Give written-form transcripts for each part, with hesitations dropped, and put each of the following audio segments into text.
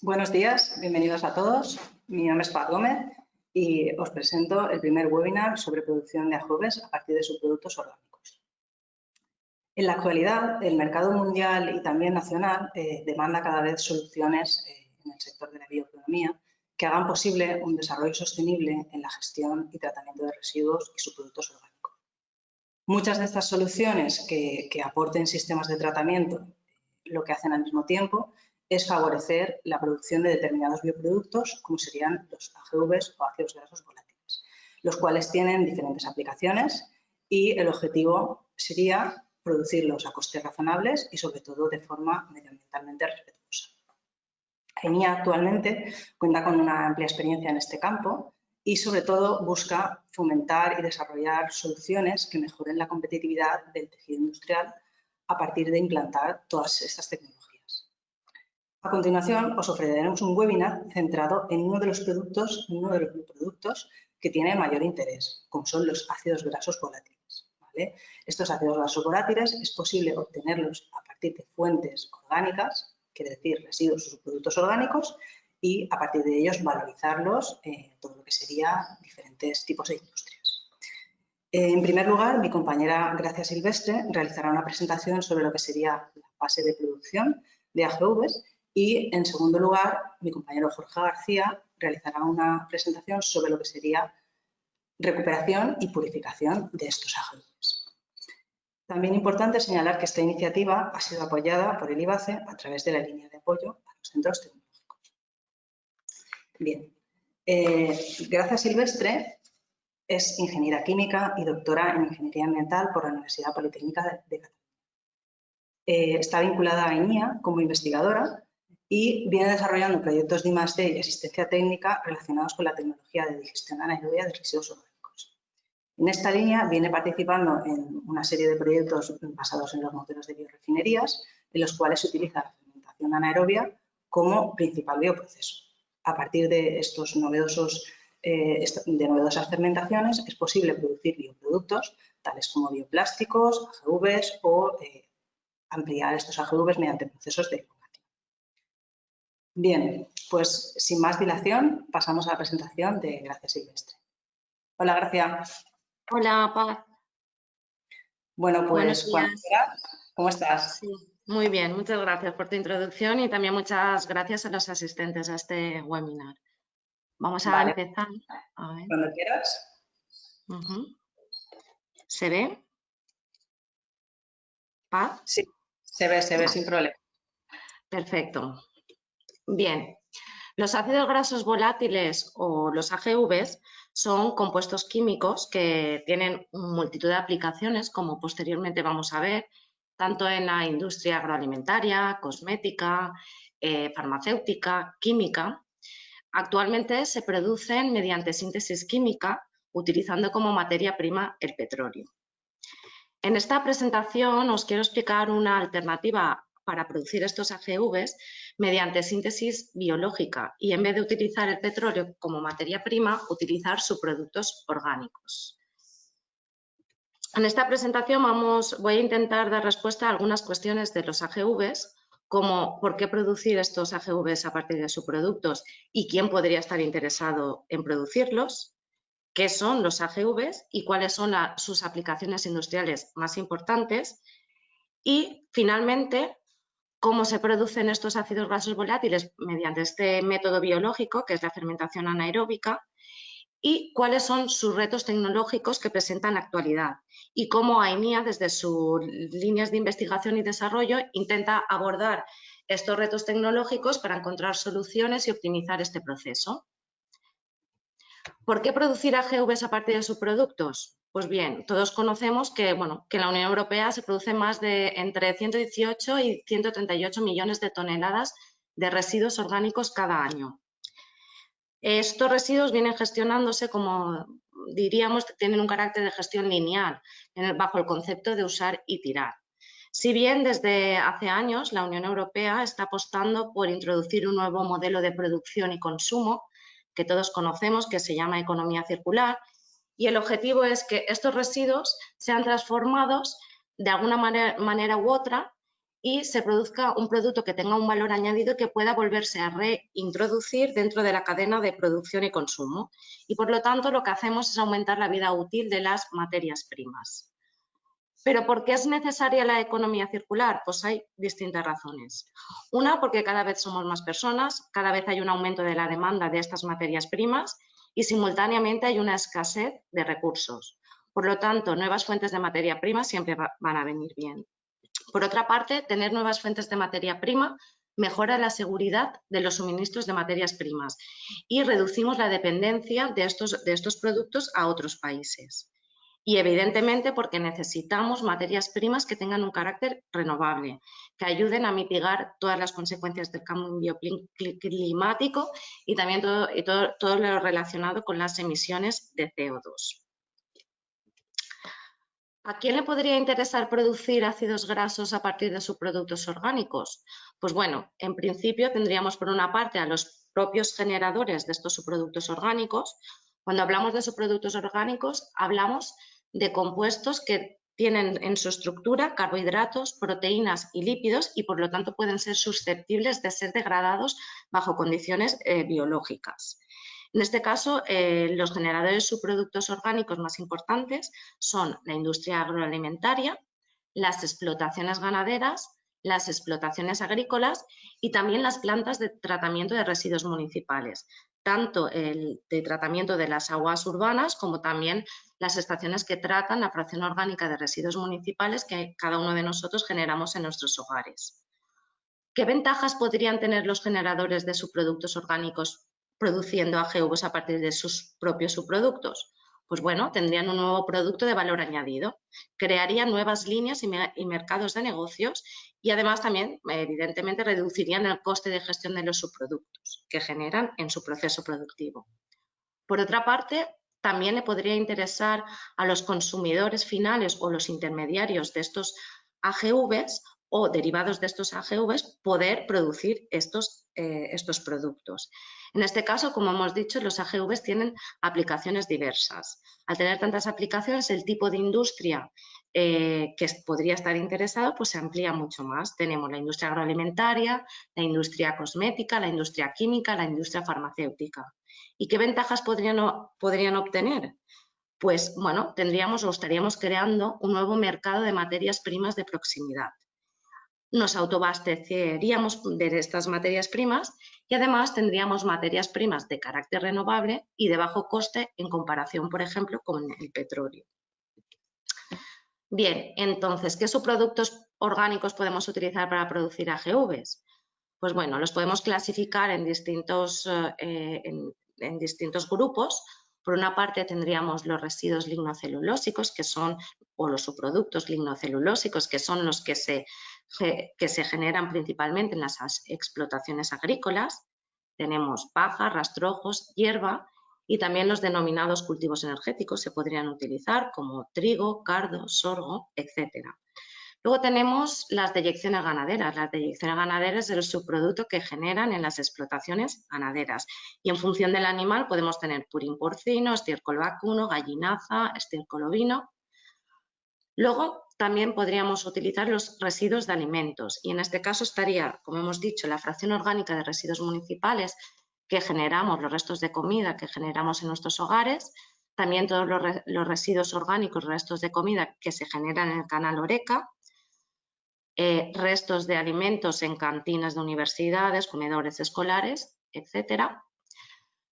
Buenos días, bienvenidos a todos. Mi nombre es Paz Gómez y os presento el primer webinar sobre producción de AJVs a partir de subproductos orgánicos. En la actualidad, el mercado mundial y también nacional demanda cada vez soluciones en el sector de la bioeconomía que hagan posible un desarrollo sostenible en la gestión y tratamiento de residuos y subproductos orgánicos. Muchas de estas soluciones que aporten sistemas de tratamiento lo que hacen al mismo tiempo es favorecer la producción de determinados bioproductos, como serían los AGVs o ácidos grasos volátiles, los cuales tienen diferentes aplicaciones y el objetivo sería producirlos a costes razonables y, sobre todo, de forma medioambientalmente respetuosa. ENIA actualmente cuenta con una amplia experiencia en este campo y, sobre todo, busca fomentar y desarrollar soluciones que mejoren la competitividad del tejido industrial a partir de implantar todas estas tecnologías. A continuación, os ofreceremos un webinar centrado en uno de los productos que tiene mayor interés, como son los ácidos grasos volátiles. ¿Vale? Estos ácidos grasos volátiles es posible obtenerlos a partir de fuentes orgánicas, quiere decir residuos o subproductos orgánicos, y a partir de ellos valorizarlos en todo lo que sería diferentes tipos de industrias. En primer lugar, mi compañera Gracia Silvestre realizará una presentación sobre lo que sería la fase de producción de AGVs y, en segundo lugar, mi compañero Jorge García realizará una presentación sobre lo que sería recuperación y purificación de estos AGVs. También importante señalar que esta iniciativa ha sido apoyada por el IBACE a través de la línea de apoyo a los centros tecnológicos. Bien, Gracia Silvestre es ingeniera química y doctora en Ingeniería Ambiental por la Universidad Politécnica de Cataluña. Está vinculada a ENIA como investigadora y viene desarrollando proyectos de I+D y asistencia técnica relacionados con la tecnología de digestión anaerobia de residuos orgánicos. En esta línea viene participando en una serie de proyectos basados en los modelos de biorefinerías, en los cuales se utiliza la fermentación anaerobia como principal bioproceso. A partir de estos novedosas fermentaciones es posible producir bioproductos tales como bioplásticos, AGVs o ampliar estos AGVs mediante procesos de irrigación. Bien, pues sin más dilación pasamos a la presentación de Gracia Silvestre. Hola, Gracia. Hola, Paz. Bueno, pues cuando quieras, ¿cómo estás? Sí, muy bien, muchas gracias por tu introducción y también muchas gracias a los asistentes a este webinar. Vamos a empezar. A ver. Cuando quieras. ¿Se ve? ¿Paz? Sí, se ve sin problema. Perfecto. Bien, los ácidos grasos volátiles o los AGVs son compuestos químicos que tienen multitud de aplicaciones, como posteriormente vamos a ver, tanto en la industria agroalimentaria, cosmética, farmacéutica, química. Actualmente se producen mediante síntesis química, utilizando como materia prima el petróleo. En esta presentación os quiero explicar una alternativa para producir estos AGVs mediante síntesis biológica y, en vez de utilizar el petróleo como materia prima, utilizar subproductos orgánicos. En esta presentación voy a intentar dar respuesta a algunas cuestiones de los AGVs, como por qué producir estos AGVs a partir de subproductos y quién podría estar interesado en producirlos, qué son los AGVs y cuáles son sus aplicaciones industriales más importantes y, finalmente, cómo se producen estos ácidos grasos volátiles mediante este método biológico, que es la fermentación anaeróbica, y cuáles son sus retos tecnológicos que presenta en la actualidad y cómo AENIA, desde sus líneas de investigación y desarrollo, intenta abordar estos retos tecnológicos para encontrar soluciones y optimizar este proceso. ¿Por qué producir AGVs a partir de subproductos? Pues bien, todos conocemos que en la Unión Europea se producen más de entre 118 y 138 millones de toneladas de residuos orgánicos cada año. Estos residuos vienen gestionándose, como diríamos, tienen un carácter de gestión lineal, bajo el concepto de usar y tirar. Si bien desde hace años la Unión Europea está apostando por introducir un nuevo modelo de producción y consumo, que todos conocemos, que se llama economía circular, y el objetivo es que estos residuos sean transformados de alguna manera u otra y se produzca un producto que tenga un valor añadido y que pueda volverse a reintroducir dentro de la cadena de producción y consumo. Y por lo tanto lo que hacemos es aumentar la vida útil de las materias primas. ¿Pero por qué es necesaria la economía circular? Pues hay distintas razones. Una, porque cada vez somos más personas, cada vez hay un aumento de la demanda de estas materias primas y simultáneamente hay una escasez de recursos. Por lo tanto, nuevas fuentes de materia prima siempre van a venir bien. Por otra parte, tener nuevas fuentes de materia prima mejora la seguridad de los suministros de materias primas y reducimos la dependencia de estos productos a otros países. Y evidentemente porque necesitamos materias primas que tengan un carácter renovable, que ayuden a mitigar todas las consecuencias del cambio climático y también todo lo relacionado con las emisiones de CO2. ¿A quién le podría interesar producir ácidos grasos a partir de subproductos orgánicos? Pues bueno, en principio tendríamos por una parte a los propios generadores de estos subproductos orgánicos. Cuando hablamos de subproductos orgánicos, hablamos de compuestos que tienen en su estructura carbohidratos, proteínas y lípidos y por lo tanto pueden ser susceptibles de ser degradados bajo condiciones biológicas. En este caso, los generadores de subproductos orgánicos más importantes son la industria agroalimentaria, las explotaciones ganaderas, las explotaciones agrícolas y también las plantas de tratamiento de residuos municipales, tanto el de tratamiento de las aguas urbanas como también las estaciones que tratan la fracción orgánica de residuos municipales que cada uno de nosotros generamos en nuestros hogares. ¿Qué ventajas podrían tener los generadores de subproductos orgánicos produciendo AGVs a partir de sus propios subproductos? Pues bueno, tendrían un nuevo producto de valor añadido, crearían nuevas líneas y mercados de negocios y además también, evidentemente, reducirían el coste de gestión de los subproductos que generan en su proceso productivo. Por otra parte, también le podría interesar a los consumidores finales o los intermediarios de estos AGVs o derivados de estos AGVs poder producir estos productos. En este caso, como hemos dicho, los AGVs tienen aplicaciones diversas. Al tener tantas aplicaciones, el tipo de industria que podría estar interesado pues se amplía mucho más. Tenemos la industria agroalimentaria, la industria cosmética, la industria química, la industria farmacéutica. ¿Y qué ventajas podrían obtener? Pues bueno, estaríamos creando un nuevo mercado de materias primas de proximidad. Nos autoabasteceríamos de estas materias primas y además tendríamos materias primas de carácter renovable y de bajo coste en comparación, por ejemplo, con el petróleo. Bien, entonces, ¿qué subproductos orgánicos podemos utilizar para producir AGVs? Pues bueno, los podemos clasificar en distintos grupos. Por una parte tendríamos los residuos lignocelulósicos, o los subproductos lignocelulósicos, que son los que se generan principalmente en las explotaciones agrícolas. Tenemos paja, rastrojos, hierba y también los denominados cultivos energéticos se podrían utilizar como trigo, cardo, sorgo, etcétera. Luego tenemos las deyecciones ganaderas. Las deyecciones ganaderas es el subproducto que generan en las explotaciones ganaderas. Y en función del animal podemos tener purín porcino, estiércol vacuno, gallinaza, estiércol ovino. Luego también podríamos utilizar los residuos de alimentos. Y en este caso estaría, como hemos dicho, la fracción orgánica de residuos municipales que generamos, los restos de comida que generamos en nuestros hogares. También todos los residuos orgánicos, restos de comida que se generan en el canal Horeca. Restos de alimentos en cantinas de universidades, comedores escolares, etcétera.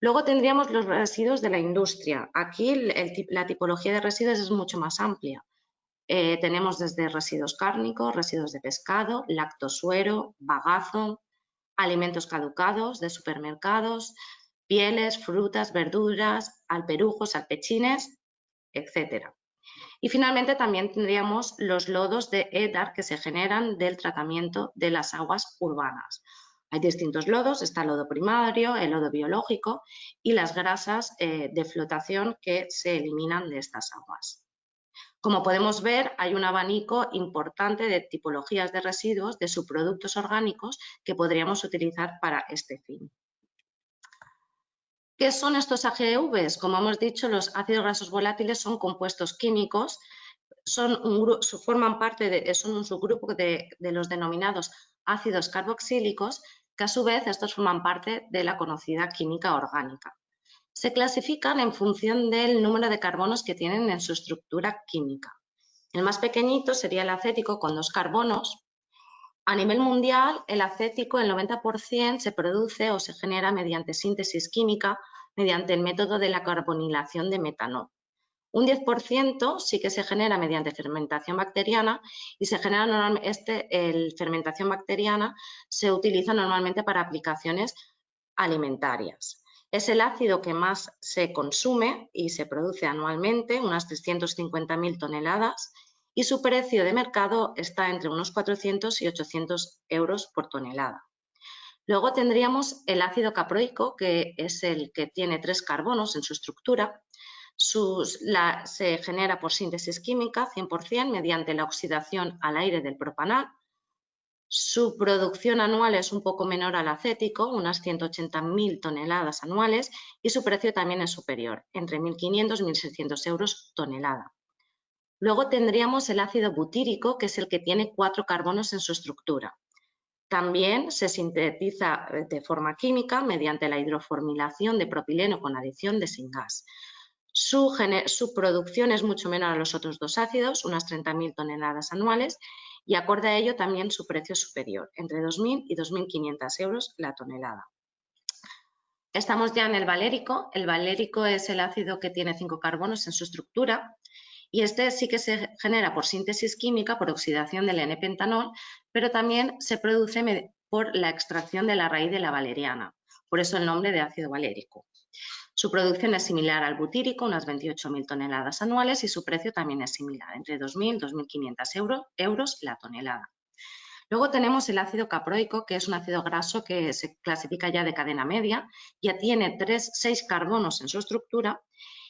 Luego tendríamos los residuos de la industria. Aquí la tipología de residuos es mucho más amplia. Tenemos desde residuos cárnicos, residuos de pescado, lactosuero, bagazo, alimentos caducados de supermercados, pieles, frutas, verduras, alperujos, alpechines, etcétera. Y finalmente también tendríamos los lodos de EDAR que se generan del tratamiento de las aguas urbanas. Hay distintos lodos, está el lodo primario, el lodo biológico y las grasas de flotación que se eliminan de estas aguas. Como podemos ver, hay un abanico importante de tipologías de residuos, de subproductos orgánicos que podríamos utilizar para este fin. ¿Qué son estos AGVs? Como hemos dicho, los ácidos grasos volátiles son compuestos químicos forman parte son un subgrupo de los denominados ácidos carboxílicos, que a su vez estos forman parte de la conocida química orgánica. Se clasifican en función del número de carbonos que tienen en su estructura química. El más pequeñito sería el acético con 2 carbonos. A nivel mundial, el acético, el 90%, se produce o se genera mediante síntesis química, mediante el método de la carbonilación de metanol. Un 10% sí que se genera mediante fermentación bacteriana y se genera normalmente, fermentación bacteriana se utiliza normalmente para aplicaciones alimentarias. Es el ácido que más se consume y se produce anualmente, unas 350.000 toneladas, y su precio de mercado está entre unos 400 y 800 euros por tonelada. Luego tendríamos el ácido caproico, que es el que tiene 3 carbonos en su estructura. Se genera por síntesis química 100% mediante la oxidación al aire del propanal. Su producción anual es un poco menor al acético, unas 180.000 toneladas anuales, y su precio también es superior, entre 1.500 y 1.600 euros tonelada. Luego tendríamos el ácido butírico, que es el que tiene 4 carbonos en su estructura. También se sintetiza de forma química mediante la hidroformilación de propileno con adición de syngas. Su producción es mucho menor a los otros 2 ácidos, unas 30.000 toneladas anuales, y acorde a ello también su precio es superior, entre 2.000 y 2.500 euros la tonelada. Estamos ya en el valérico. El valérico es el ácido que tiene 5 carbonos en su estructura, y este sí que se genera por síntesis química, por oxidación del N-pentanol, pero también se produce por la extracción de la raíz de la valeriana, por eso el nombre de ácido valérico. Su producción es similar al butírico, unas 28.000 toneladas anuales, y su precio también es similar, entre 2.000 y 2.500 euros la tonelada. Luego tenemos el ácido caproico, que es un ácido graso que se clasifica ya de cadena media, ya tiene 6 carbonos en su estructura,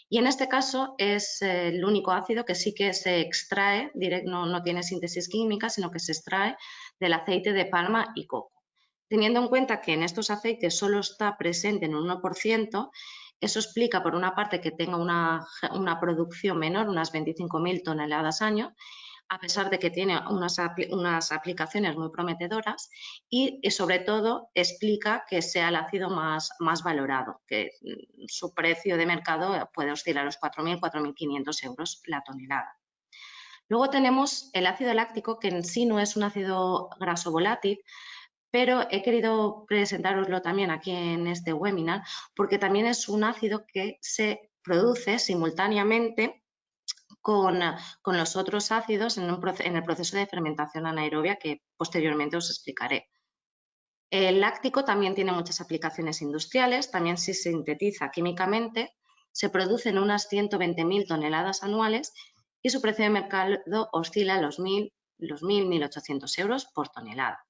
y en este caso es el único ácido que sí que se extrae, no tiene síntesis química, sino que se extrae del aceite de palma y coco. Teniendo en cuenta que en estos aceites solo está presente en un 1%, eso explica por una parte que tenga una producción menor, unas 25.000 toneladas año, a pesar de que tiene unas aplicaciones muy prometedoras, y sobre todo explica que sea el ácido más valorado, que su precio de mercado puede oscilar a los 4.000 y 4.500 euros la tonelada. Luego tenemos el ácido láctico, que en sí no es un ácido graso volátil, pero he querido presentároslo también aquí en este webinar porque también es un ácido que se produce simultáneamente con los otros ácidos en el proceso de fermentación anaerobia que posteriormente os explicaré. El láctico también tiene muchas aplicaciones industriales, también se sintetiza químicamente, se producen unas 120.000 toneladas anuales y su precio de mercado oscila a los 1.800 euros por tonelada.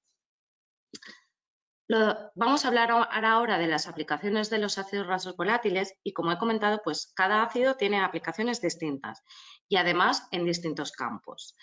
Vamos a hablar ahora de las aplicaciones de los ácidos grasos volátiles y, como he comentado, pues cada ácido tiene aplicaciones distintas y además en distintos campos.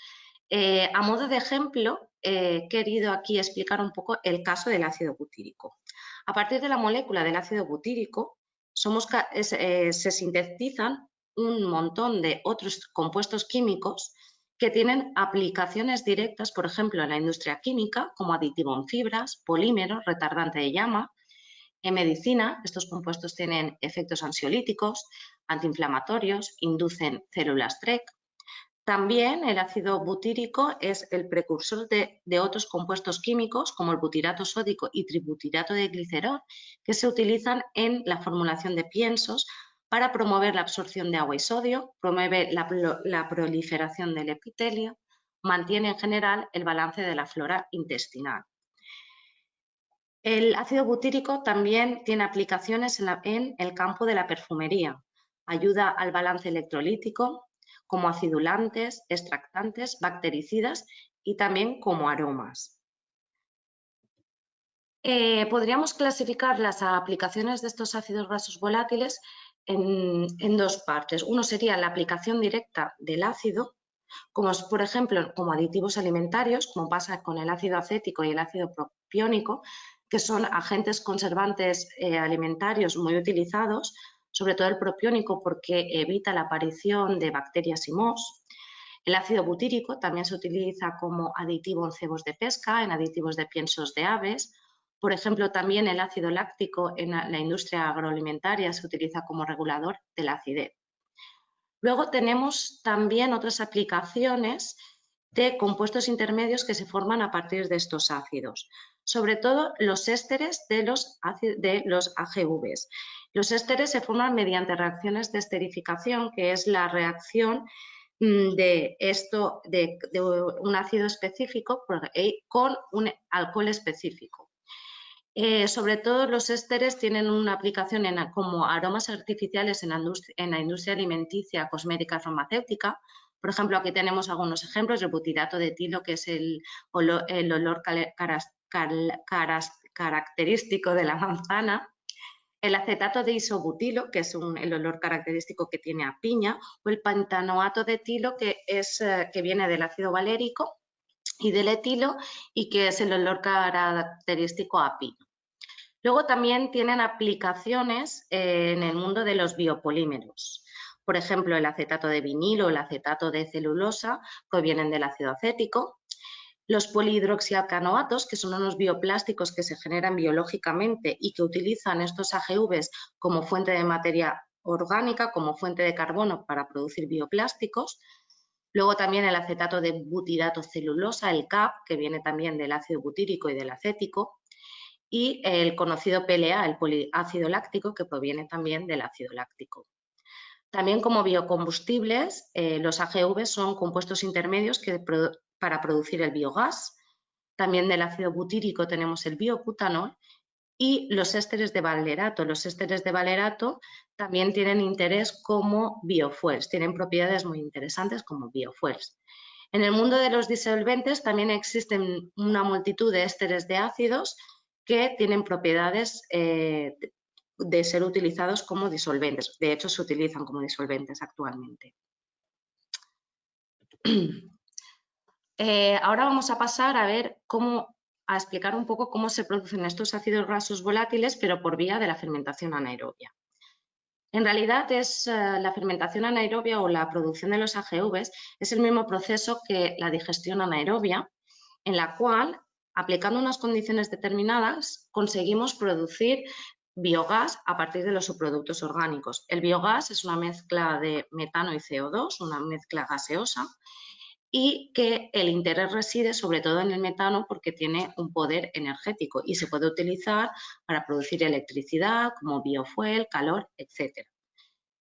A modo de ejemplo, he querido aquí explicar un poco el caso del ácido butírico. A partir de la molécula del ácido butírico se sintetizan un montón de otros compuestos químicos que tienen aplicaciones directas, por ejemplo, en la industria química, como aditivo en fibras, polímeros, retardante de llama. En medicina, estos compuestos tienen efectos ansiolíticos, antiinflamatorios, inducen células TREC. También el ácido butírico es el precursor de otros compuestos químicos, como el butirato sódico y tributirato de glicerol, que se utilizan en la formulación de piensos para promover la absorción de agua y sodio, promueve la proliferación del epitelio, mantiene en general el balance de la flora intestinal. El ácido butírico también tiene aplicaciones en el campo de la perfumería. Ayuda al balance electrolítico como acidulantes, extractantes, bactericidas y también como aromas. Podríamos clasificar las aplicaciones de estos ácidos grasos volátiles en 2 partes. Uno sería la aplicación directa del ácido, como por ejemplo como aditivos alimentarios, como pasa con el ácido acético y el ácido propiónico, que son agentes conservantes alimentarios muy utilizados, sobre todo el propiónico porque evita la aparición de bacterias y mohos. El ácido butírico también se utiliza como aditivo en cebos de pesca, en aditivos de piensos de aves. Por ejemplo, también el ácido láctico en la industria agroalimentaria se utiliza como regulador de la acidez. Luego tenemos también otras aplicaciones de compuestos intermedios que se forman a partir de estos ácidos, sobre todo los ésteres de los AGVs. Los ésteres se forman mediante reacciones de esterificación, que es la reacción de un ácido específico con un alcohol específico. Sobre todo los ésteres tienen una aplicación como aromas artificiales en la industria alimenticia, cosmética y farmacéutica. Por ejemplo, aquí tenemos algunos ejemplos: el butirato de etilo, que es el olor característico de la manzana; el acetato de isobutilo, que es el olor característico que tiene a piña; o el pentanoato de etilo, que viene del ácido valérico y del etilo, y que es el olor característico a pino. Luego también tienen aplicaciones en el mundo de los biopolímeros. Por ejemplo, el acetato de vinilo o el acetato de celulosa provienen del ácido acético. Los polihidroxialcanoatos, que son unos bioplásticos que se generan biológicamente y que utilizan estos AGVs como fuente de materia orgánica, como fuente de carbono para producir bioplásticos. Luego también el acetato de butirato celulosa, el CAP, que viene también del ácido butírico y del acético. Y el conocido PLA, el poliácido láctico, que proviene también del ácido láctico. También como biocombustibles, los AGVs son compuestos intermedios para producir el biogás. También del ácido butírico tenemos el biobutanol y los ésteres de valerato. Los ésteres de valerato también tienen interés como biofuels, tienen propiedades muy interesantes como biofuels. En el mundo de los disolventes también existen una multitud de ésteres de ácidos que tienen propiedades de ser utilizados como disolventes. De hecho, se utilizan como disolventes actualmente. Ahora vamos a pasar a explicar un poco cómo se producen estos ácidos grasos volátiles, pero por vía de la fermentación anaerobia. En realidad, la fermentación anaerobia o la producción de los AGVs es el mismo proceso que la digestión anaerobia, en la cual, aplicando unas condiciones determinadas, conseguimos producir biogás a partir de los subproductos orgánicos. El biogás es una mezcla de metano y CO2, una mezcla gaseosa, y que el interés reside sobre todo en el metano porque tiene un poder energético y se puede utilizar para producir electricidad, como biofuel, calor, etc.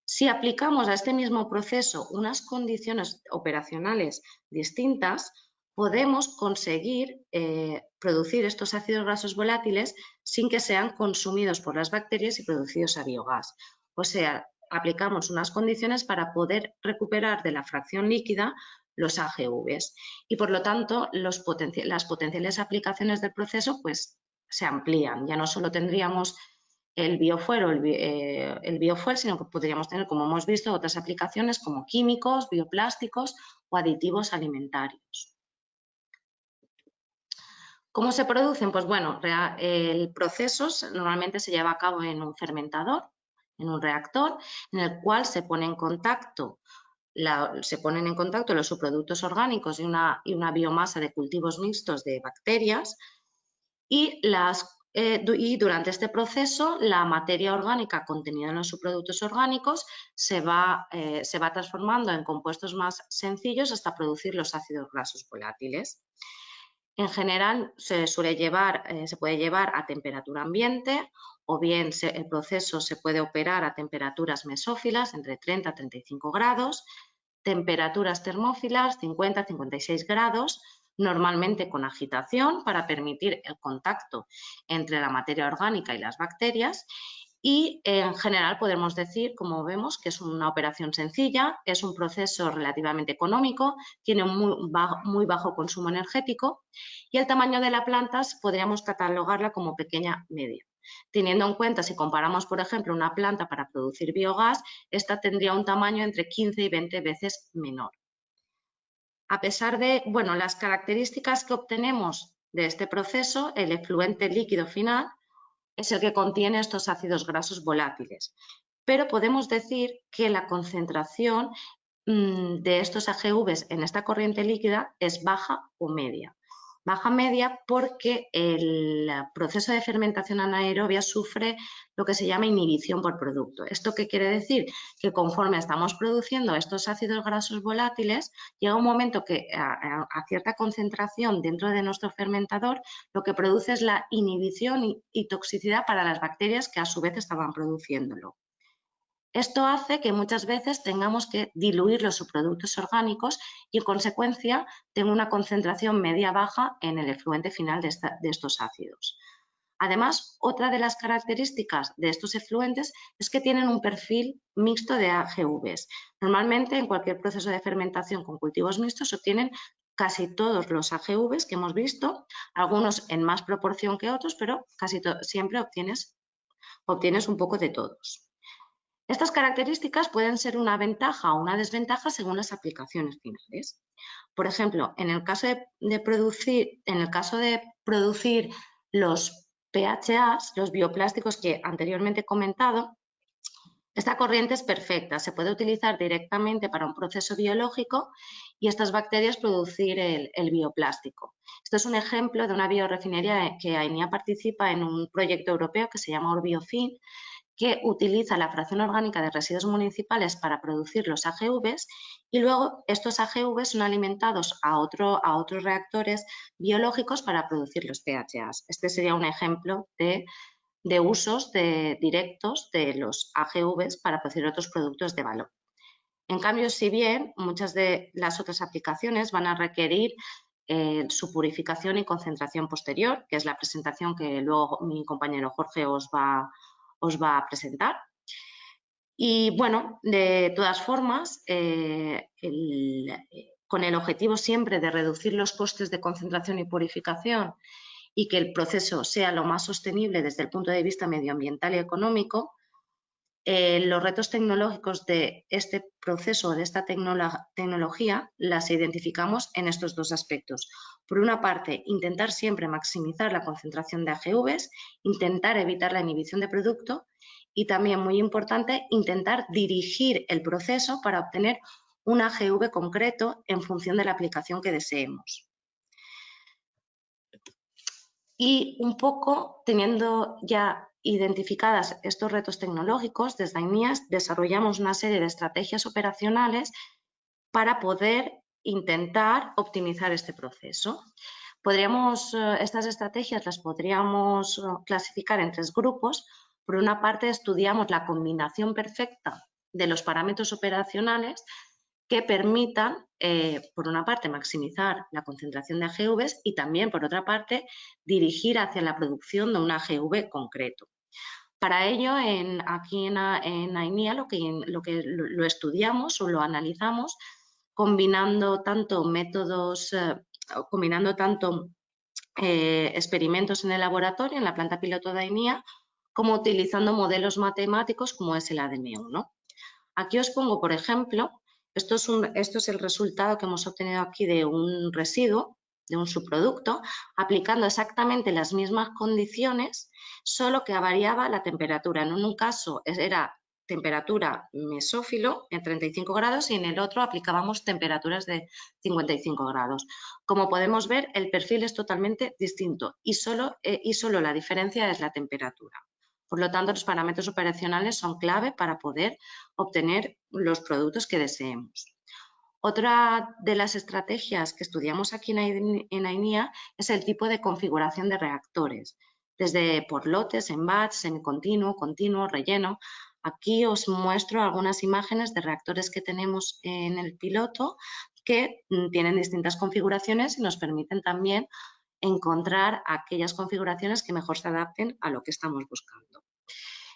Si aplicamos a este mismo proceso unas condiciones operacionales distintas, podemos conseguir producir estos ácidos grasos volátiles sin que sean consumidos por las bacterias y producidos a biogás. O sea, aplicamos unas condiciones para poder recuperar de la fracción líquida los AGVs y, por lo tanto, las potenciales aplicaciones del proceso pues, se amplían. Ya no solo tendríamos el biofuel o el biofuel, sino que podríamos tener, como hemos visto, otras aplicaciones como químicos, bioplásticos o aditivos alimentarios. ¿Cómo se producen? Pues bueno, el proceso normalmente se lleva a cabo en un fermentador, en un reactor, en el cual se ponen en contacto los subproductos orgánicos y una biomasa de cultivos mixtos de bacterias y durante este proceso la materia orgánica contenida en los subproductos orgánicos se va transformando en compuestos más sencillos hasta producir los ácidos grasos volátiles. En general se puede llevar a temperatura ambiente o bien el proceso se puede operar a temperaturas mesófilas entre 30 a 35 grados, temperaturas termófilas 50 a 56 grados, normalmente con agitación para permitir el contacto entre la materia orgánica y las bacterias y en general podemos decir, como vemos, que es una operación sencilla, es un proceso relativamente económico, tiene un muy bajo consumo energético y el tamaño de la planta podríamos catalogarla como pequeña media. Teniendo en cuenta, si comparamos, por ejemplo, una planta para producir biogás, esta tendría un tamaño entre 15 y 20 veces menor. A pesar de las características que obtenemos de este proceso, el efluente líquido final es el que contiene estos ácidos grasos volátiles, pero podemos decir que la concentración de estos AGVs en esta corriente líquida es baja o media. Baja media porque el proceso de fermentación anaerobia sufre lo que se llama inhibición por producto. ¿Esto qué quiere decir? Que conforme estamos produciendo estos ácidos grasos volátiles, llega un momento que a cierta concentración dentro de nuestro fermentador, lo que produce es la inhibición y toxicidad para las bacterias que a su vez estaban produciéndolo. Esto hace que muchas veces tengamos que diluir los subproductos orgánicos y, en consecuencia, tenga una concentración media-baja en el efluente final de estos ácidos. Además, otra de las características de estos efluentes es que tienen un perfil mixto de AGVs. Normalmente, en cualquier proceso de fermentación con cultivos mixtos se obtienen casi todos los AGVs que hemos visto, algunos en más proporción que otros, pero casi siempre obtienes un poco de todos. Estas características pueden ser una ventaja o una desventaja según las aplicaciones finales. Por ejemplo, en el caso de producir los PHAs, los bioplásticos que anteriormente he comentado, esta corriente es perfecta, se puede utilizar directamente para un proceso biológico y estas bacterias producir el bioplástico. Esto es un ejemplo de una biorefinería que AENIA participa en un proyecto europeo que se llama Orbiofin, que utiliza la fracción orgánica de residuos municipales para producir los AGVs y luego estos AGVs son alimentados a otros reactores biológicos para producir los PHAs. Este sería un ejemplo de usos directos de los AGVs para producir otros productos de valor. En cambio, si bien muchas de las otras aplicaciones van a requerir su purificación y concentración posterior, que es la presentación que luego mi compañero Jorge os va a presentar. Y bueno, de todas formas, con el objetivo siempre de reducir los costes de concentración y purificación y que el proceso sea lo más sostenible desde el punto de vista medioambiental y económico, los retos tecnológicos de este proceso, de esta tecnología, las identificamos en estos dos aspectos. Por una parte, intentar siempre maximizar la concentración de AGVs, intentar evitar la inhibición de producto y también, muy importante, intentar dirigir el proceso para obtener un AGV concreto en función de la aplicación que deseemos. Y un poco teniendo ya identificadas estos retos tecnológicos, desde AENIA desarrollamos una serie de estrategias operacionales para poder intentar optimizar este proceso. Estas estrategias las podríamos clasificar en tres grupos. Por una parte, estudiamos la combinación perfecta de los parámetros operacionales que permitan, por una parte, maximizar la concentración de AGVs y también, por otra parte, dirigir hacia la producción de un AGV concreto. Para ello, aquí en AENIA lo estudiamos o lo analizamos combinando tanto experimentos en el laboratorio, en la planta piloto de AENIA, como utilizando modelos matemáticos como es el ADM1. Aquí os pongo, por ejemplo, esto es el resultado que hemos obtenido aquí de un residuo, de un subproducto, aplicando exactamente las mismas condiciones, solo que variaba la temperatura. En un caso era temperatura mesófilo en 35 grados y en el otro aplicábamos temperaturas de 55 grados. Como podemos ver, el perfil es totalmente distinto y solo la diferencia es la temperatura. Por lo tanto, los parámetros operacionales son clave para poder obtener los productos que deseemos. Otra de las estrategias que estudiamos aquí en AENIA es el tipo de configuración de reactores, desde por lotes, en batch, semicontinuo, continuo, relleno. Aquí os muestro algunas imágenes de reactores que tenemos en el piloto que tienen distintas configuraciones y nos permiten también encontrar aquellas configuraciones que mejor se adapten a lo que estamos buscando.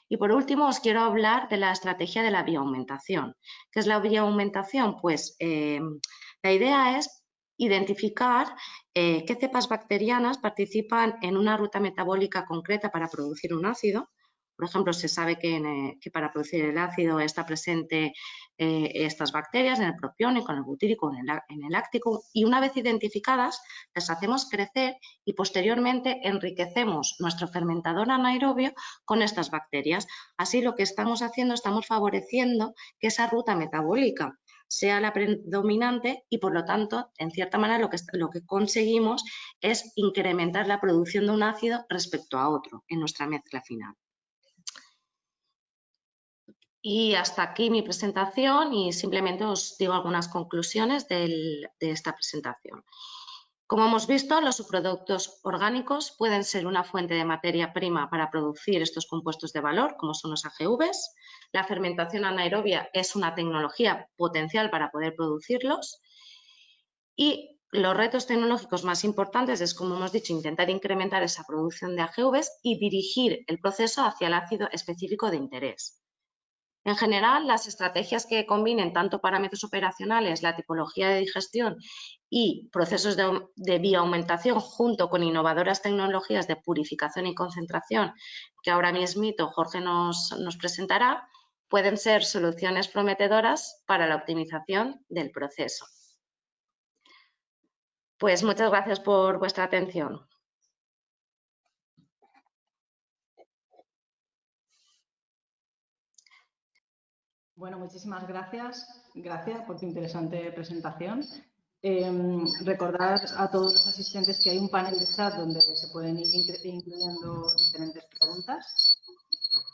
Y por último, os quiero hablar de la estrategia de la bioaumentación. ¿Qué es la bioaumentación? Pues la idea es identificar qué cepas bacterianas participan en una ruta metabólica concreta para producir un ácido. Por ejemplo, se sabe que para producir el ácido está presente estas bacterias en el propiónico, en el butírico, en el láctico, y una vez identificadas las hacemos crecer y posteriormente enriquecemos nuestro fermentador anaerobio con estas bacterias. Así lo que estamos haciendo, estamos favoreciendo que esa ruta metabólica sea la predominante y, por lo tanto, en cierta manera lo que conseguimos es incrementar la producción de un ácido respecto a otro en nuestra mezcla final. Y hasta aquí mi presentación y simplemente os digo algunas conclusiones de esta presentación. Como hemos visto, los subproductos orgánicos pueden ser una fuente de materia prima para producir estos compuestos de valor, como son los AGVs. La fermentación anaerobia es una tecnología potencial para poder producirlos. Y los retos tecnológicos más importantes es, como hemos dicho, intentar incrementar esa producción de AGVs y dirigir el proceso hacia el ácido específico de interés. En general, las estrategias que combinen tanto parámetros operacionales, la tipología de digestión y procesos de bioaumentación junto con innovadoras tecnologías de purificación y concentración que ahora mismito Jorge nos presentará, pueden ser soluciones prometedoras para la optimización del proceso. Pues muchas gracias por vuestra atención. Bueno, muchísimas gracias. Gracias por tu interesante presentación. Recordar a todos los asistentes que hay un panel de chat donde se pueden ir incluyendo diferentes preguntas.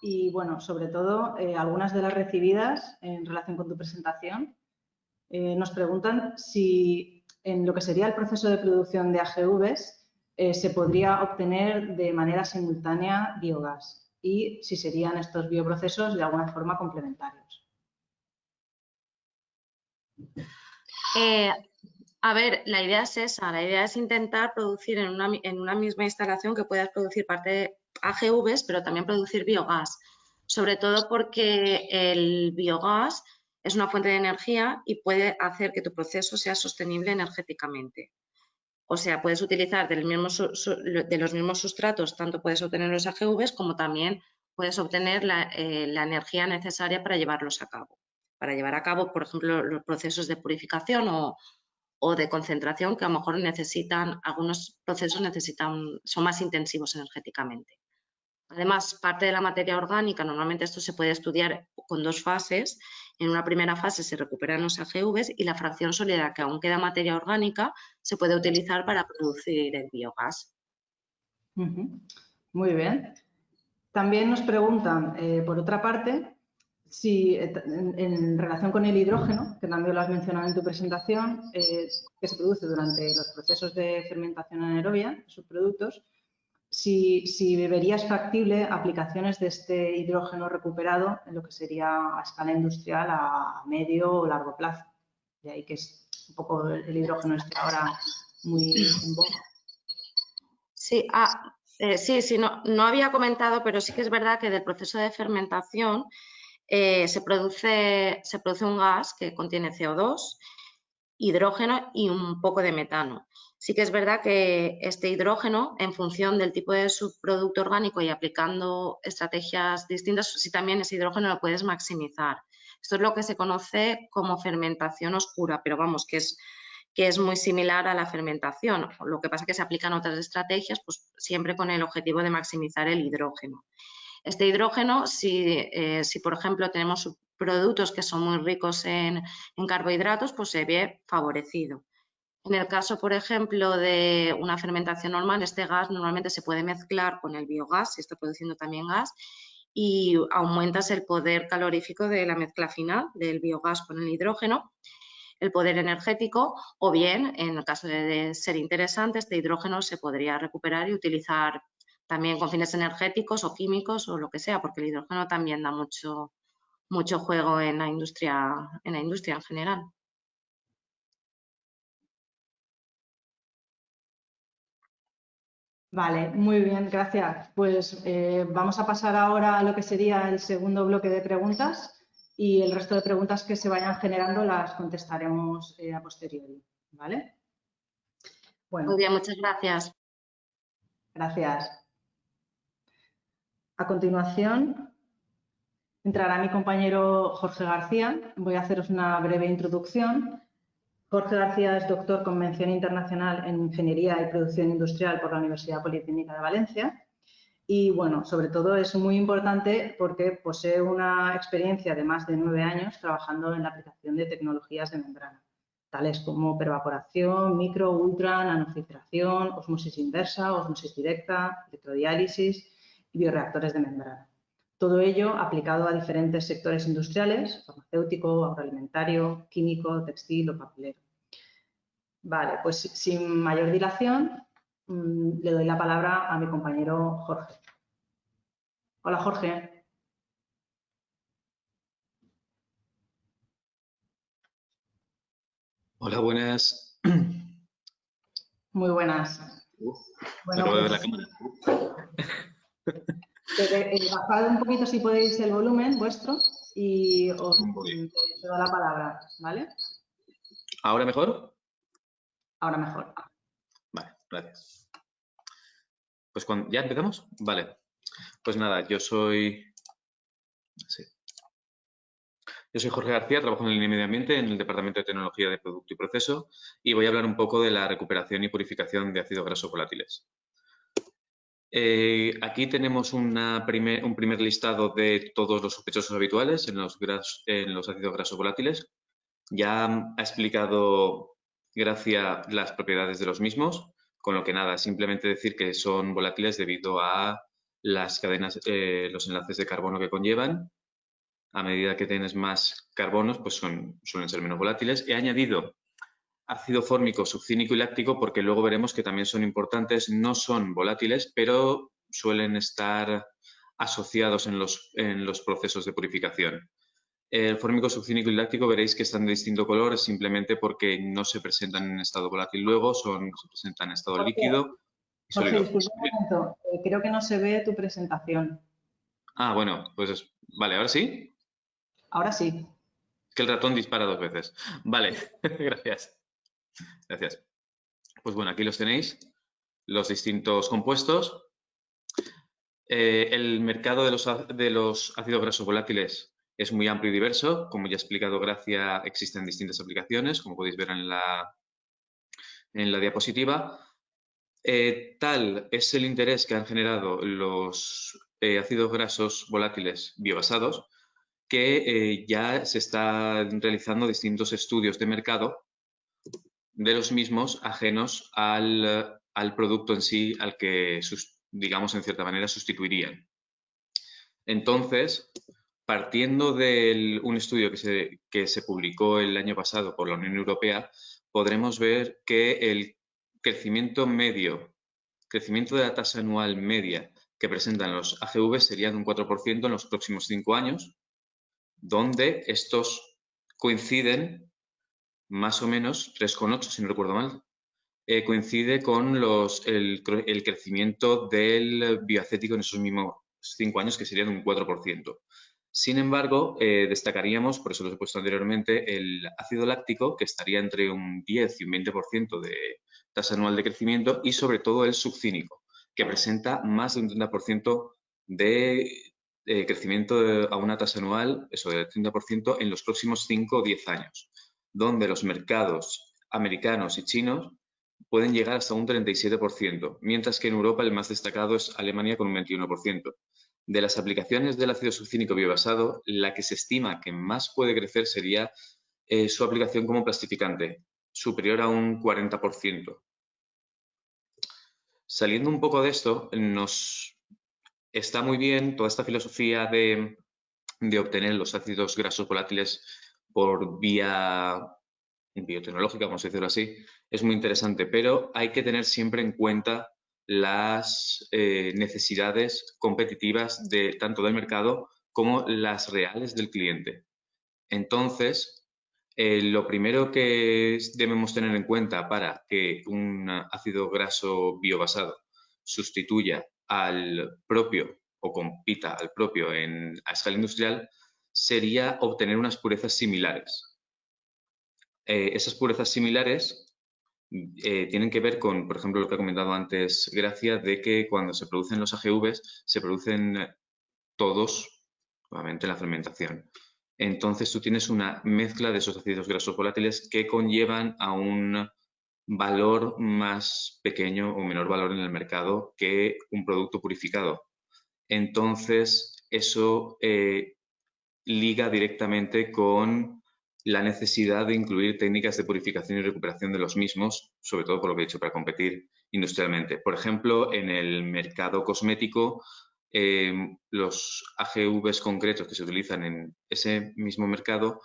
Y, bueno, sobre todo, algunas de las recibidas en relación con tu presentación nos preguntan si en lo que sería el proceso de producción de AGVs se podría obtener de manera simultánea biogás y si serían estos bioprocesos de alguna forma complementarios. A ver, la idea es esa, la idea es intentar producir en una misma instalación que puedas producir parte de AGVs, pero también producir biogás, sobre todo porque el biogás es una fuente de energía y puede hacer que tu proceso sea sostenible energéticamente. O sea, puedes utilizar de los mismos sustratos, tanto puedes obtener los AGVs como también puedes obtener la energía necesaria para llevarlos a cabo. Para llevar a cabo, por ejemplo, los procesos de purificación o de concentración que a lo mejor algunos procesos son más intensivos energéticamente. Además, parte de la materia orgánica, normalmente esto se puede estudiar con dos fases. En una primera fase se recuperan los AGVs y la fracción sólida, que aún queda materia orgánica, se puede utilizar para producir el biogás. Muy bien. También nos preguntan, por otra parte, si en relación con el hidrógeno, que también lo has mencionado en tu presentación, que se produce durante los procesos de fermentación anaerobia, subproductos, si verías factible aplicaciones de este hidrógeno recuperado en lo que sería a escala industrial a medio o largo plazo. De ahí que es un poco el hidrógeno esté ahora muy en boga. Sí, sí, no había comentado, pero sí que es verdad que del proceso de fermentación se produce un gas que contiene CO2, hidrógeno y un poco de metano. Sí que es verdad que este hidrógeno, en función del tipo de subproducto orgánico y aplicando estrategias distintas, sí también ese hidrógeno lo puedes maximizar. Esto es lo que se conoce como fermentación oscura, pero vamos, que es muy similar a la fermentación. Lo que pasa es que se aplican otras estrategias, pues siempre con el objetivo de maximizar el hidrógeno. Este hidrógeno, si por ejemplo tenemos productos que son muy ricos en carbohidratos, pues se ve favorecido. En el caso, por ejemplo, de una fermentación normal, este gas normalmente se puede mezclar con el biogás, se está produciendo también gas, y aumentas el poder calorífico de la mezcla final del biogás con el hidrógeno, el poder energético, o bien, en el caso de ser interesante, este hidrógeno se podría recuperar y utilizar también con fines energéticos o químicos o lo que sea, porque el hidrógeno también da mucho juego en la industria en general. Vale, muy bien, gracias. Pues vamos a pasar ahora a lo que sería el segundo bloque de preguntas y el resto de preguntas que se vayan generando las contestaremos a posteriori, ¿vale? Bueno. Muy bien, muchas gracias. Gracias. A continuación, entrará mi compañero Jorge García. Voy a haceros una breve introducción. Jorge García es doctor con mención internacional en Ingeniería y Producción Industrial por la Universidad Politécnica de Valencia Y bueno, sobre todo es muy importante porque posee una experiencia de más de 9 años trabajando en la aplicación de tecnologías de membrana, tales como pervaporación, micro, ultra, nanofiltración, ósmosis inversa, ósmosis directa, electrodiálisis y bioreactores de membrana. Todo ello aplicado a diferentes sectores industriales, farmacéutico, agroalimentario, químico, textil o papelero. Vale, pues sin mayor dilación, le doy la palabra a mi compañero Jorge. Hola, Jorge. Hola, buenas. Muy buenas. Bueno, Acabo de ver la pues cámara. bajad un poquito si podéis el volumen vuestro y os Voy. doy la palabra, ¿vale? ¿Ahora mejor? Ahora mejor. Vale, gracias. Pues ¿ya empezamos? Vale. Pues nada, yo soy Jorge García, trabajo en la línea de medio ambiente en el Departamento de Tecnología de Producto y Proceso y voy a hablar un poco de la recuperación y purificación de ácidos grasos volátiles. Aquí tenemos un primer listado de todos los sospechosos habituales en los ácidos grasos volátiles. Ya ha explicado Gracia las propiedades de los mismos, con lo que nada, simplemente decir que son volátiles debido a las cadenas, los enlaces de carbono que conllevan. A medida que tienes más carbonos, pues suelen ser menos volátiles. He añadido ácido fórmico, succínico y láctico porque luego veremos que también son importantes. No son volátiles, pero suelen estar asociados en los procesos de purificación. El fórmico, succínico y láctico veréis que están de distinto color simplemente porque no se presentan en estado volátil luego, se presentan en estado líquido y Jorge, sólido. disculpa un momento. Creo que no se ve tu presentación. Ah, bueno, pues vale, ahora sí. Ahora sí. Que el ratón dispara 2 veces. Vale, gracias. Gracias. Pues bueno, aquí los tenéis, los distintos compuestos. El mercado de los ácidos grasos volátiles es muy amplio y diverso. Como ya ha explicado Gracia, existen distintas aplicaciones, como podéis ver en la diapositiva. Tal es el interés que han generado los ácidos grasos volátiles biobasados que ya se están realizando distintos estudios de mercado de los mismos ajenos al producto en sí, al que, digamos, en cierta manera sustituirían. Entonces, partiendo de un estudio que se publicó el año pasado por la Unión Europea, podremos ver que el crecimiento de la tasa anual media que presentan los AGV sería de un 4% en los próximos 5 años, donde estos coinciden más o menos, 3,8 si no recuerdo mal, coincide con el crecimiento del bioacético en esos mismos 5 años, que sería de un 4%. Sin embargo, destacaríamos, por eso lo he puesto anteriormente, el ácido láctico, que estaría entre un 10 y un 20% de tasa anual de crecimiento, y sobre todo el succínico, que presenta más de un 30% de crecimiento a una tasa anual, eso del 30%, en los próximos 5 o 10 años, donde los mercados americanos y chinos pueden llegar hasta un 37%, mientras que en Europa el más destacado es Alemania con un 21%. De las aplicaciones del ácido succínico biobasado, la que se estima que más puede crecer sería su aplicación como plastificante, superior a un 40%. Saliendo un poco de esto, nos está muy bien toda esta filosofía de obtener los ácidos grasos volátiles por vía biotecnológica, vamos a decirlo así, es muy interesante, pero hay que tener siempre en cuenta las necesidades competitivas tanto del mercado como las reales del cliente. Entonces, lo primero que debemos tener en cuenta para que un ácido graso biobasado sustituya al propio o compita al propio a escala industrial sería obtener unas purezas similares. Esas purezas similares tienen que ver con, por ejemplo, lo que ha comentado antes Gracia, de que cuando se producen los AGVs, se producen todos, nuevamente, en la fermentación. Entonces, tú tienes una mezcla de esos ácidos grasos volátiles que conllevan a un valor más pequeño o menor valor en el mercado que un producto purificado. Entonces, eso liga directamente con la necesidad de incluir técnicas de purificación y recuperación de los mismos, sobre todo por lo que he dicho, para competir industrialmente. Por ejemplo, en el mercado cosmético, los AGVs concretos que se utilizan en ese mismo mercado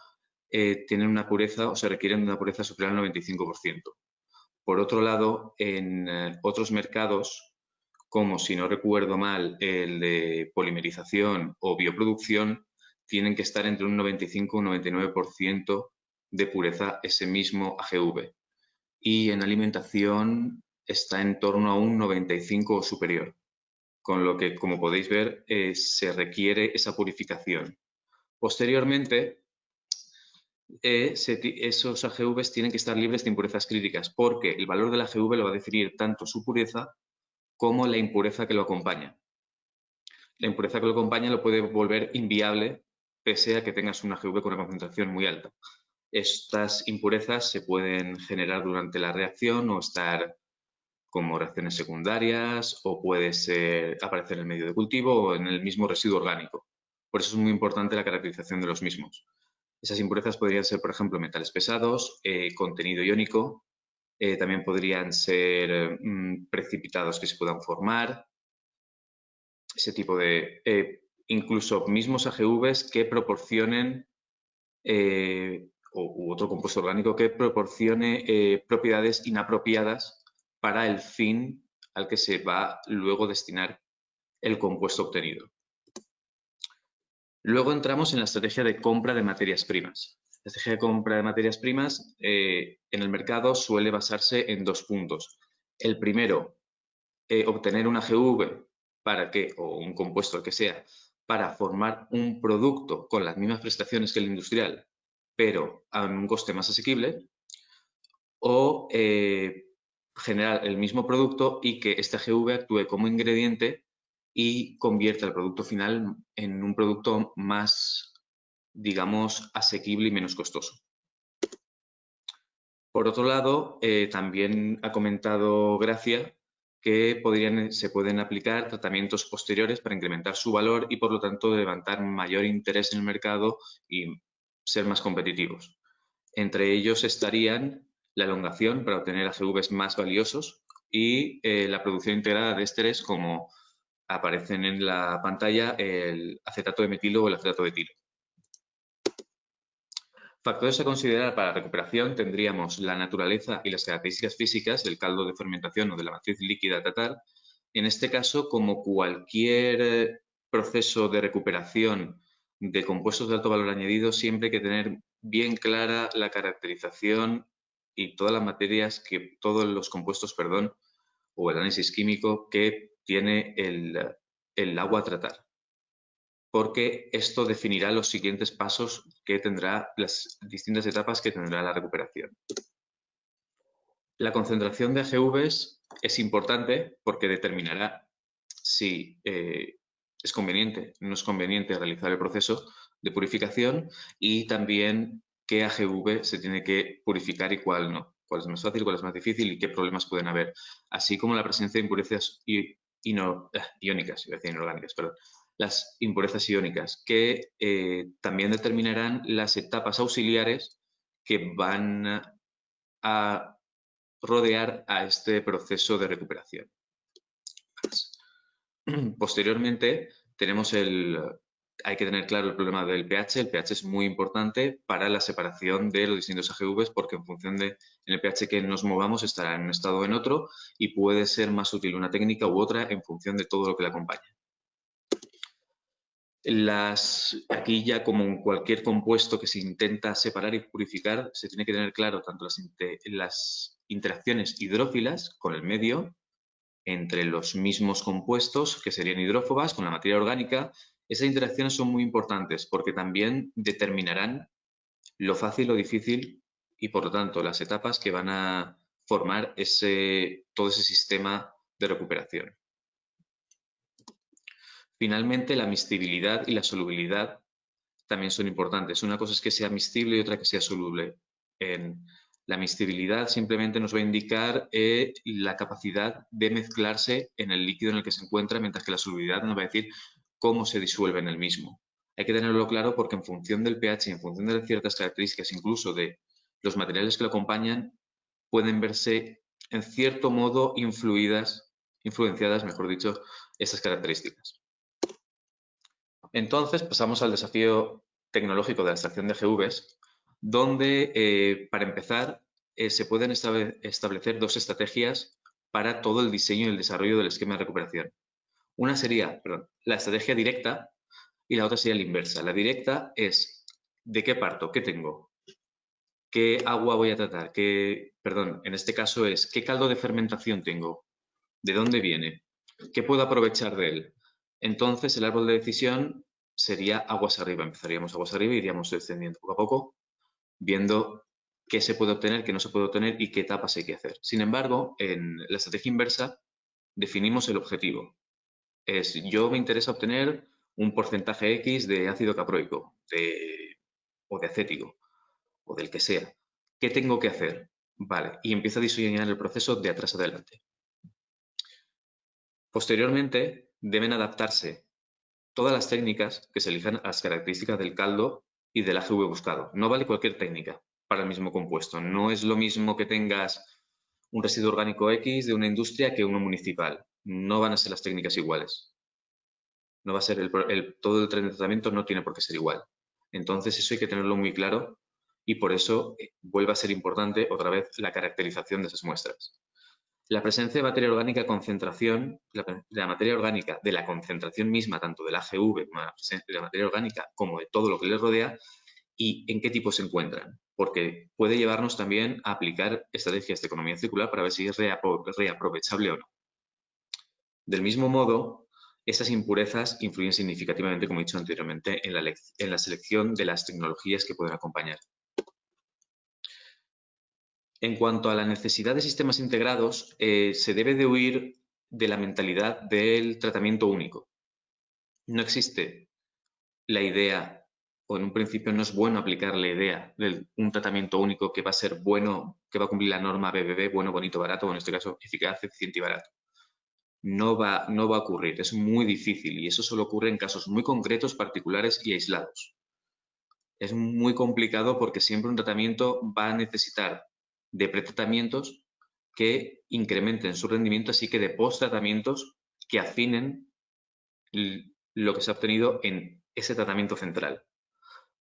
tienen una pureza o se requieren de una pureza superior al 95%. Por otro lado, en otros mercados, como si no recuerdo mal, el de polimerización o bioproducción, tienen que estar entre un 95 y un 99% de pureza ese mismo AGV. Y en alimentación está en torno a un 95 o superior. Con lo que, como podéis ver, se requiere esa purificación. Posteriormente, esos AGVs tienen que estar libres de impurezas críticas, porque el valor del AGV lo va a definir tanto su pureza como la impureza que lo acompaña. La impureza que lo acompaña lo puede volver inviable pese a que tengas un AGV con una concentración muy alta. Estas impurezas se pueden generar durante la reacción o estar como reacciones secundarias o puede aparecer en el medio de cultivo o en el mismo residuo orgánico. Por eso es muy importante la caracterización de los mismos. Esas impurezas podrían ser, por ejemplo, metales pesados, contenido iónico, también podrían ser precipitados que se puedan formar, ese tipo de, incluso mismos AGVs que proporcionen, u otro compuesto orgánico que proporcione propiedades inapropiadas para el fin al que se va luego a destinar el compuesto obtenido. Luego entramos en la estrategia de compra de materias primas. La estrategia de compra de materias primas en el mercado suele basarse en dos puntos. El primero, obtener una AGV o un compuesto, el que sea, para formar un producto con las mismas prestaciones que el industrial, pero a un coste más asequible, o generar el mismo producto y que este AGV actúe como ingrediente y convierta el producto final en un producto más, digamos, asequible y menos costoso. Por otro lado, también ha comentado Gracia que se pueden aplicar tratamientos posteriores para incrementar su valor y, por lo tanto, levantar mayor interés en el mercado y ser más competitivos. Entre ellos estarían la elongación para obtener AGVs más valiosos y la producción integrada de ésteres, como aparecen en la pantalla, el acetato de metilo o el acetato de etilo. Factores a considerar para la recuperación tendríamos la naturaleza y las características físicas del caldo de fermentación o de la matriz líquida a tratar. En este caso, como cualquier proceso de recuperación de compuestos de alto valor añadido, siempre hay que tener bien clara la caracterización y todas las materias, todos los compuestos, perdón, o el análisis químico que tiene el agua a tratar, porque esto definirá los siguientes pasos que tendrá, las distintas etapas que tendrá la recuperación. La concentración de AGVs es importante porque determinará si es conveniente o no es conveniente realizar el proceso de purificación y también qué AGV se tiene que purificar y cuál no, cuál es más fácil, cuál es más difícil y qué problemas pueden haber, así como la presencia de impurezas iónicas, iba a decir inorgánicas, perdón. Las impurezas iónicas, que también determinarán las etapas auxiliares que van a rodear a este proceso de recuperación. Posteriormente, hay que tener claro el problema del pH. El pH es muy importante para la separación de los distintos AGVs porque en función del pH que nos movamos estará en un estado o en otro y puede ser más útil una técnica u otra en función de todo lo que le acompaña. Aquí ya como en cualquier compuesto que se intenta separar y purificar, se tiene que tener claro tanto las interacciones hidrófilas con el medio, entre los mismos compuestos que serían hidrófobas con la materia orgánica. Esas interacciones son muy importantes porque también determinarán lo fácil o difícil y por lo tanto las etapas que van a formar todo ese sistema de recuperación. Finalmente, la miscibilidad y la solubilidad también son importantes. Una cosa es que sea miscible y otra que sea soluble. La miscibilidad simplemente nos va a indicar la capacidad de mezclarse en el líquido en el que se encuentra, mientras que la solubilidad nos va a decir cómo se disuelve en el mismo. Hay que tenerlo claro porque en función del pH y en función de ciertas características, incluso de los materiales que lo acompañan, pueden verse en cierto modo influenciadas, mejor dicho, estas características. Entonces pasamos al desafío tecnológico de la extracción de AGVs, donde para empezar se pueden establecer dos estrategias para todo el diseño y el desarrollo del esquema de recuperación. Una sería, la estrategia directa y la otra sería la inversa. La directa es ¿de qué parto? ¿Qué tengo? ¿Qué agua voy a tratar? En este caso es ¿qué caldo de fermentación tengo? ¿De dónde viene? ¿Qué puedo aprovechar de él? Entonces el árbol de decisión sería aguas arriba. Empezaríamos aguas arriba y iríamos descendiendo poco a poco, viendo qué se puede obtener, qué no se puede obtener y qué etapas hay que hacer. Sin embargo, en la estrategia inversa definimos el objetivo. Yo me interesa obtener un porcentaje X de ácido caproico o de acético o del que sea. ¿Qué tengo que hacer? Vale, y empiezo a diseñar el proceso de atrás adelante. Posteriormente, deben adaptarse todas las técnicas que se elijan a las características del caldo y del AGV buscado. No vale cualquier técnica para el mismo compuesto. No es lo mismo que tengas un residuo orgánico X de una industria que uno municipal. No van a ser las técnicas iguales. No va a ser todo el tren de tratamiento no tiene por qué ser igual. Entonces eso hay que tenerlo muy claro y por eso vuelve a ser importante otra vez la caracterización de esas muestras. La presencia de materia orgánica concentración, la materia orgánica de la concentración misma, tanto del AGV como de la materia orgánica, como de todo lo que les rodea, y en qué tipo se encuentran. Porque puede llevarnos también a aplicar estrategias de economía circular para ver si es reaprovechable o no. Del mismo modo, estas impurezas influyen significativamente, como he dicho anteriormente, en la selección de las tecnologías que pueden acompañar. En cuanto a la necesidad de sistemas integrados, se debe de huir de la mentalidad del tratamiento único. No existe la idea, o en un principio no es bueno aplicar la idea de un tratamiento único que va a ser bueno, que va a cumplir la norma BBB, bueno, bonito, barato, o en este caso eficaz, eficiente y barato. No va a ocurrir, es muy difícil y eso solo ocurre en casos muy concretos, particulares y aislados. Es muy complicado porque siempre un tratamiento va a necesitar de pretratamientos que incrementen su rendimiento, así que de post-tratamientos que afinen lo que se ha obtenido en ese tratamiento central.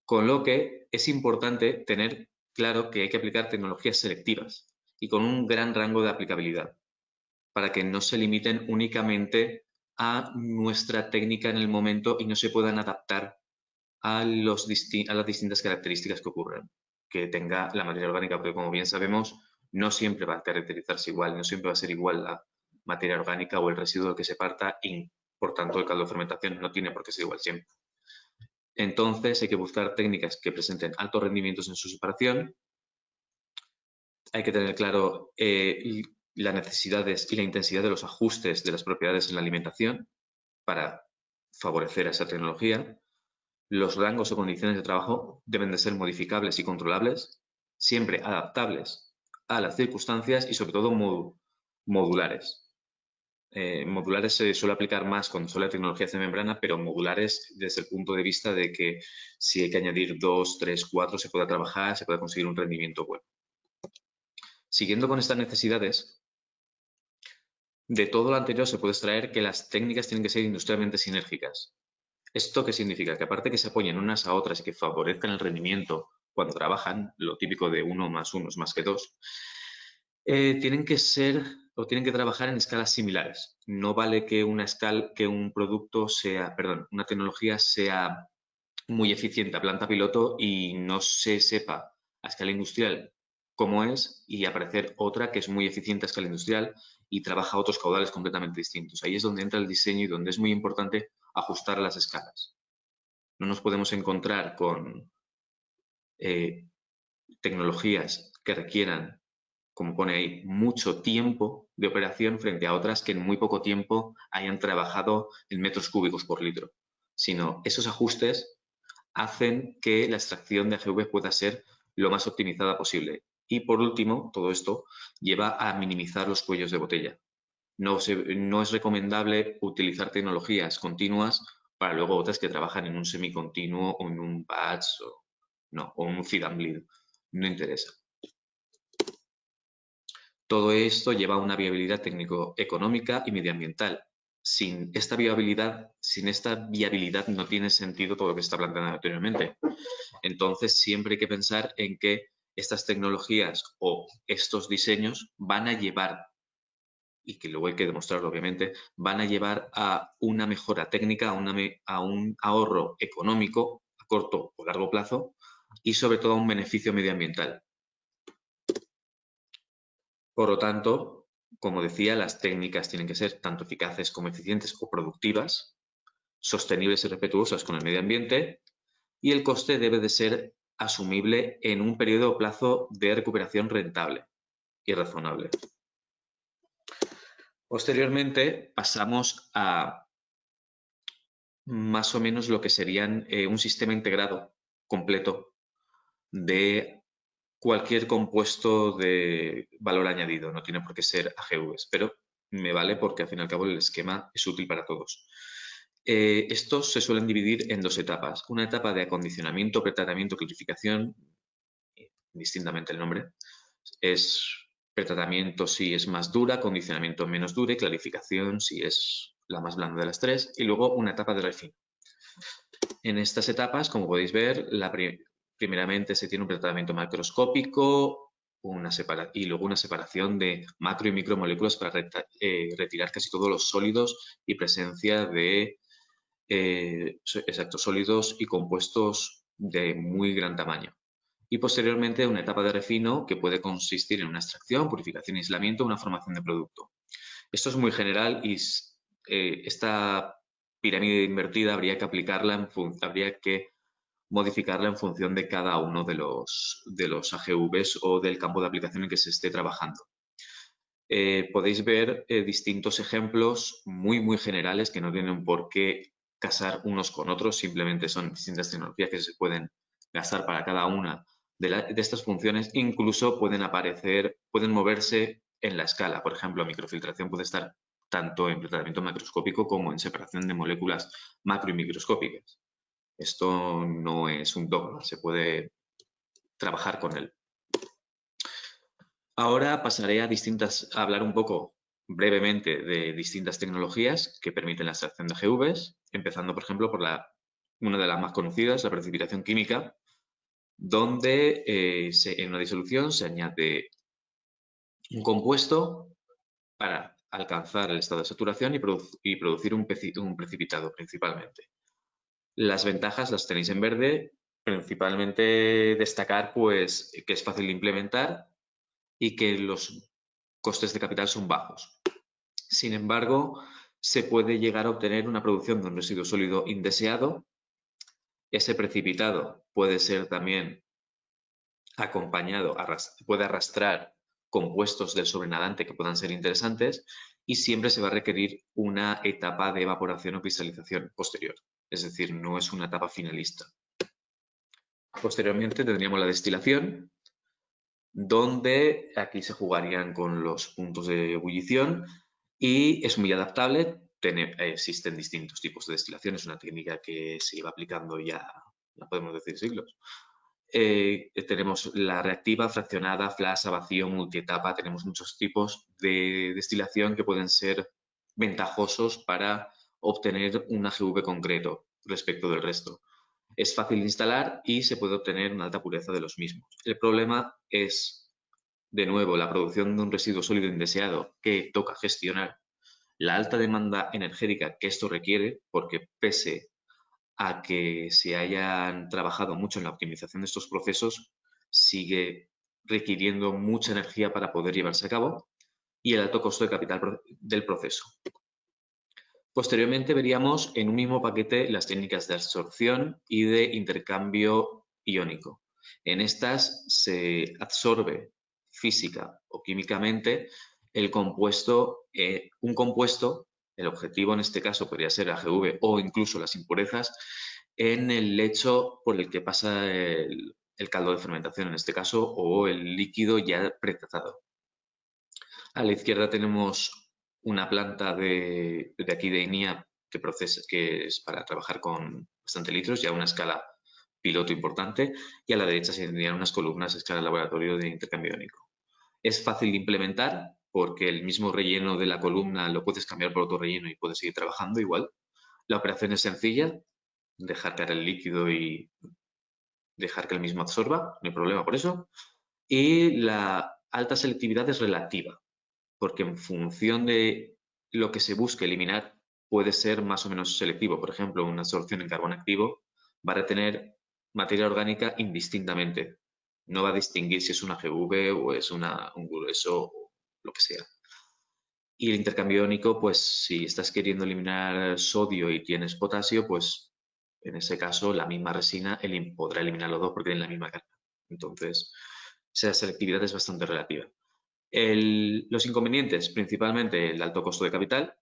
Con lo que es importante tener claro que hay que aplicar tecnologías selectivas y con un gran rango de aplicabilidad, para que no se limiten únicamente a nuestra técnica en el momento y no se puedan adaptar a las distintas características que ocurren que tenga la materia orgánica, porque como bien sabemos, no siempre va a caracterizarse igual, no siempre va a ser igual la materia orgánica o el residuo del que se parta y, por tanto, el caldo de fermentación no tiene por qué ser igual siempre. Entonces, hay que buscar técnicas que presenten altos rendimientos en su separación. Hay que tener claro las necesidades y la intensidad de los ajustes de las propiedades en la alimentación para favorecer a esa tecnología. Los rangos o condiciones de trabajo deben de ser modificables y controlables, siempre adaptables a las circunstancias y sobre todo modulares. Modulares se suele aplicar más cuando son las tecnologías de membrana, pero modulares desde el punto de vista de que si hay que añadir 2, 3, 4 se pueda trabajar, se puede conseguir un rendimiento bueno. Siguiendo con estas necesidades, de todo lo anterior se puede extraer que las técnicas tienen que ser industrialmente sinérgicas. ¿Esto qué significa? Que aparte que se apoyen unas a otras y que favorezcan el rendimiento cuando trabajan, lo típico de 1 más 1 es más que 2, tienen que ser o tienen que trabajar en escalas similares. No vale que una tecnología sea muy eficiente a planta piloto y no se sepa a escala industrial cómo es y aparecer otra que es muy eficiente a escala industrial y trabaja a otros caudales completamente distintos. Ahí es donde entra el diseño y donde es muy importante ajustar las escalas. No nos podemos encontrar con tecnologías que requieran, como pone ahí, mucho tiempo de operación frente a otras que en muy poco tiempo hayan trabajado en metros cúbicos por litro, sino esos ajustes hacen que la extracción de AGV pueda ser lo más optimizada posible. Y por último, todo esto lleva a minimizar los cuellos de botella. No es recomendable utilizar tecnologías continuas para luego otras que trabajan en un semicontinuo o en un batch o un feed and bleed. No interesa. Todo esto lleva a una viabilidad técnico-económica y medioambiental. Sin esta viabilidad no tiene sentido todo lo que está planteado anteriormente. Entonces, siempre hay que pensar en que estas tecnologías o estos diseños van a llevar, y que luego hay que demostrarlo obviamente, van a llevar a una mejora técnica, a un ahorro económico a corto o largo plazo y sobre todo a un beneficio medioambiental. Por lo tanto, como decía, las técnicas tienen que ser tanto eficaces como eficientes o productivas, sostenibles y respetuosas con el medio ambiente, y el coste debe de ser asumible en un periodo o plazo de recuperación rentable y razonable. Posteriormente pasamos a más o menos lo que serían un sistema integrado completo de cualquier compuesto de valor añadido. No tiene por qué ser AGVs, pero me vale porque al fin y al cabo el esquema es útil para todos. Estos se suelen dividir en dos etapas. Una etapa de acondicionamiento, pretratamiento, clarificación, distintamente el nombre. Es pretratamiento si es más dura, acondicionamiento menos dura y clarificación si es la más blanda de las tres. Y luego una etapa de refino. En estas etapas, como podéis ver, primeramente se tiene un pretratamiento macroscópico y luego una separación de macro y micromoléculas para retirar casi todos los sólidos y presencia de sólidos y compuestos de muy gran tamaño. Y posteriormente una etapa de refino que puede consistir en una extracción, purificación y aislamiento o una formación de producto. Esto es muy general y esta pirámide invertida habría que aplicarla, habría que modificarla en función de cada uno de los AGVs o del campo de aplicación en que se esté trabajando. Podéis ver distintos ejemplos muy generales que no tienen por qué casar unos con otros, simplemente son distintas tecnologías que se pueden gastar para cada una de estas funciones, incluso pueden moverse en la escala. Por ejemplo, microfiltración puede estar tanto en tratamiento macroscópico como en separación de moléculas macro y microscópicas. Esto no es un dogma, se puede trabajar con él. Ahora pasaré a hablar un poco brevemente de distintas tecnologías que permiten la extracción de AGVs, empezando, por ejemplo, por una de las más conocidas, la precipitación química, donde en una disolución se añade un compuesto para alcanzar el estado de saturación y producir un precipitado principalmente. Las ventajas las tenéis en verde, principalmente destacar pues, que es fácil de implementar y que los costes de capital son bajos. Sin embargo, se puede llegar a obtener una producción de un residuo sólido indeseado. Ese precipitado puede ser también acompañado, puede arrastrar compuestos del sobrenadante que puedan ser interesantes y siempre se va a requerir una etapa de evaporación o cristalización posterior. Es decir, no es una etapa finalista. Posteriormente tendríamos la destilación, donde aquí se jugarían con los puntos de ebullición y es muy adaptable. Existen distintos tipos de destilación, es una técnica que se iba aplicando ya podemos decir siglos. Tenemos la reactiva, fraccionada, flash, vacío, multietapa. Tenemos muchos tipos de destilación que pueden ser ventajosos para obtener un AGV concreto respecto del resto. Es fácil de instalar y se puede obtener una alta pureza de los mismos. El problema es, de nuevo, la producción de un residuo sólido indeseado que toca gestionar, la alta demanda energética que esto requiere, porque pese a que se hayan trabajado mucho en la optimización de estos procesos, sigue requiriendo mucha energía para poder llevarse a cabo y el alto costo de capital del proceso. Posteriormente veríamos en un mismo paquete las técnicas de absorción y de intercambio iónico. En estas se absorbe física o químicamente un compuesto, el objetivo en este caso podría ser AGV o incluso las impurezas, en el lecho por el que pasa el caldo de fermentación en este caso o el líquido ya pretratado. A la izquierda tenemos una planta de aquí de INIA que es para trabajar con bastante litros, ya una escala piloto importante, y a la derecha se tendrían unas columnas a escala laboratorio de intercambio iónico. Es fácil de implementar porque el mismo relleno de la columna lo puedes cambiar por otro relleno y puedes seguir trabajando igual. La operación es sencilla, dejar caer el líquido y dejar que el mismo absorba, no hay problema por eso. Y la alta selectividad es relativa, porque en función de lo que se busque eliminar puede ser más o menos selectivo. Por ejemplo, una absorción en carbón activo va a retener materia orgánica indistintamente. No va a distinguir si es una GV o es un grueso o lo que sea. Y el intercambio iónico, pues si estás queriendo eliminar sodio y tienes potasio, pues en ese caso la misma resina podrá eliminar los dos porque tienen la misma carga. Entonces, esa selectividad es bastante relativa. Los inconvenientes, principalmente el alto costo de capital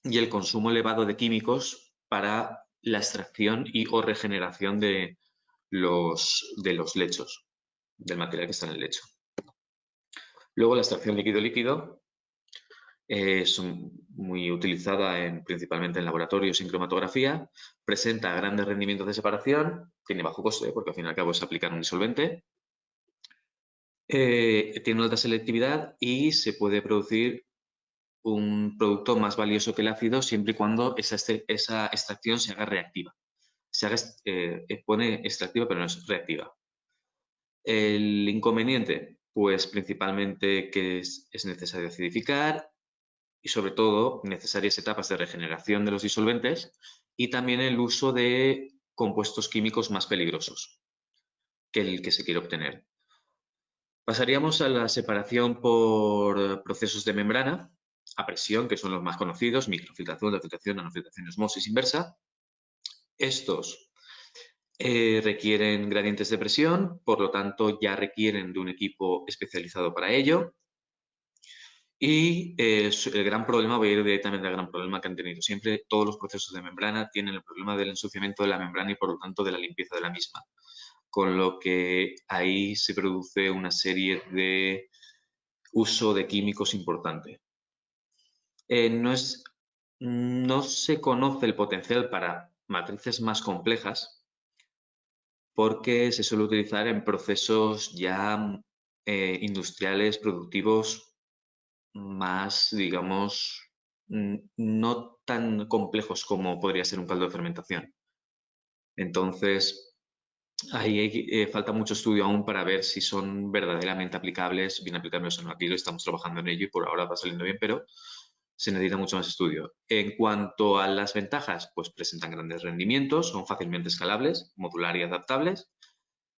y el consumo elevado de químicos para la extracción y o regeneración de los lechos, del material que está en el lecho. Luego la extracción líquido-líquido es muy utilizada principalmente en laboratorios en cromatografía, presenta grandes rendimientos de separación, tiene bajo coste porque al fin y al cabo es aplicar un disolvente, tiene una alta selectividad y se puede producir un producto más valioso que el ácido siempre y cuando esa extracción se haga reactiva. Pone extractiva pero no es reactiva. El inconveniente, pues principalmente que es necesario acidificar y sobre todo necesarias etapas de regeneración de los disolventes y también el uso de compuestos químicos más peligrosos que el que se quiere obtener. Pasaríamos a la separación por procesos de membrana a presión, que son los más conocidos, microfiltración, filtración, nanofiltración, osmosis inversa. Estos requieren gradientes de presión, por lo tanto ya requieren de un equipo especializado para ello. Y el gran problema, voy a ir directamente al gran problema que han tenido siempre, todos los procesos de membrana tienen el problema del ensuciamiento de la membrana y por lo tanto de la limpieza de la misma. Con lo que ahí se produce una serie de uso de químicos importante. No se conoce el potencial para matrices más complejas porque se suele utilizar en procesos ya industriales, productivos, más, digamos, no tan complejos como podría ser un caldo de fermentación. Entonces, ahí falta mucho estudio aún para ver si son verdaderamente aplicables, bien aplicables o no. Aquí lo estamos trabajando en ello y por ahora va saliendo bien, pero se necesita mucho más estudio. En cuanto a las ventajas, pues presentan grandes rendimientos, son fácilmente escalables, modular y adaptables.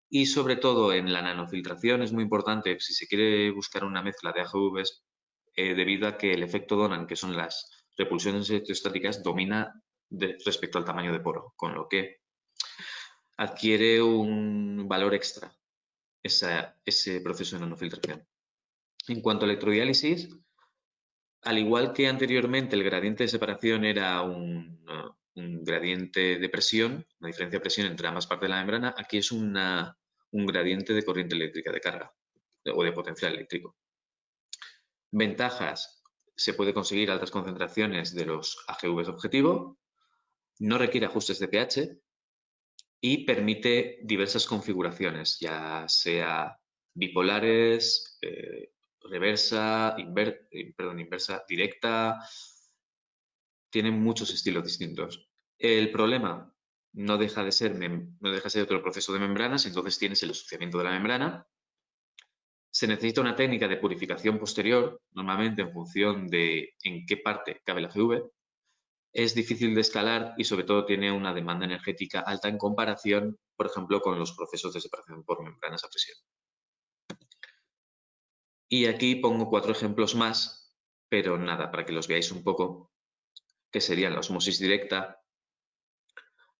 Y sobre todo en la nanofiltración es muy importante si se quiere buscar una mezcla de AGVs debido a que el efecto Donan, que son las repulsiones electrostáticas, domina respecto al tamaño de poro, con lo que adquiere un valor extra ese proceso de nanofiltración. En cuanto a electrodiálisis, al igual que anteriormente el gradiente de separación era un gradiente de presión, una diferencia de presión entre ambas partes de la membrana, aquí es un gradiente de corriente eléctrica de carga o de potencial eléctrico. Ventajas, se puede conseguir altas concentraciones de los AGVs objetivo, no requiere ajustes de pH y permite diversas configuraciones, ya sea bipolares, reversa, inversa, directa, tienen muchos estilos distintos. El problema no deja de ser otro proceso de membranas, entonces tienes el ensuciamiento de la membrana. Se necesita una técnica de purificación posterior, normalmente en función de en qué parte cabe la GV. Es difícil de escalar y sobre todo tiene una demanda energética alta en comparación, por ejemplo, con los procesos de separación por membranas a presión. Y aquí pongo 4 ejemplos más, pero nada, para que los veáis un poco, que serían la osmosis directa,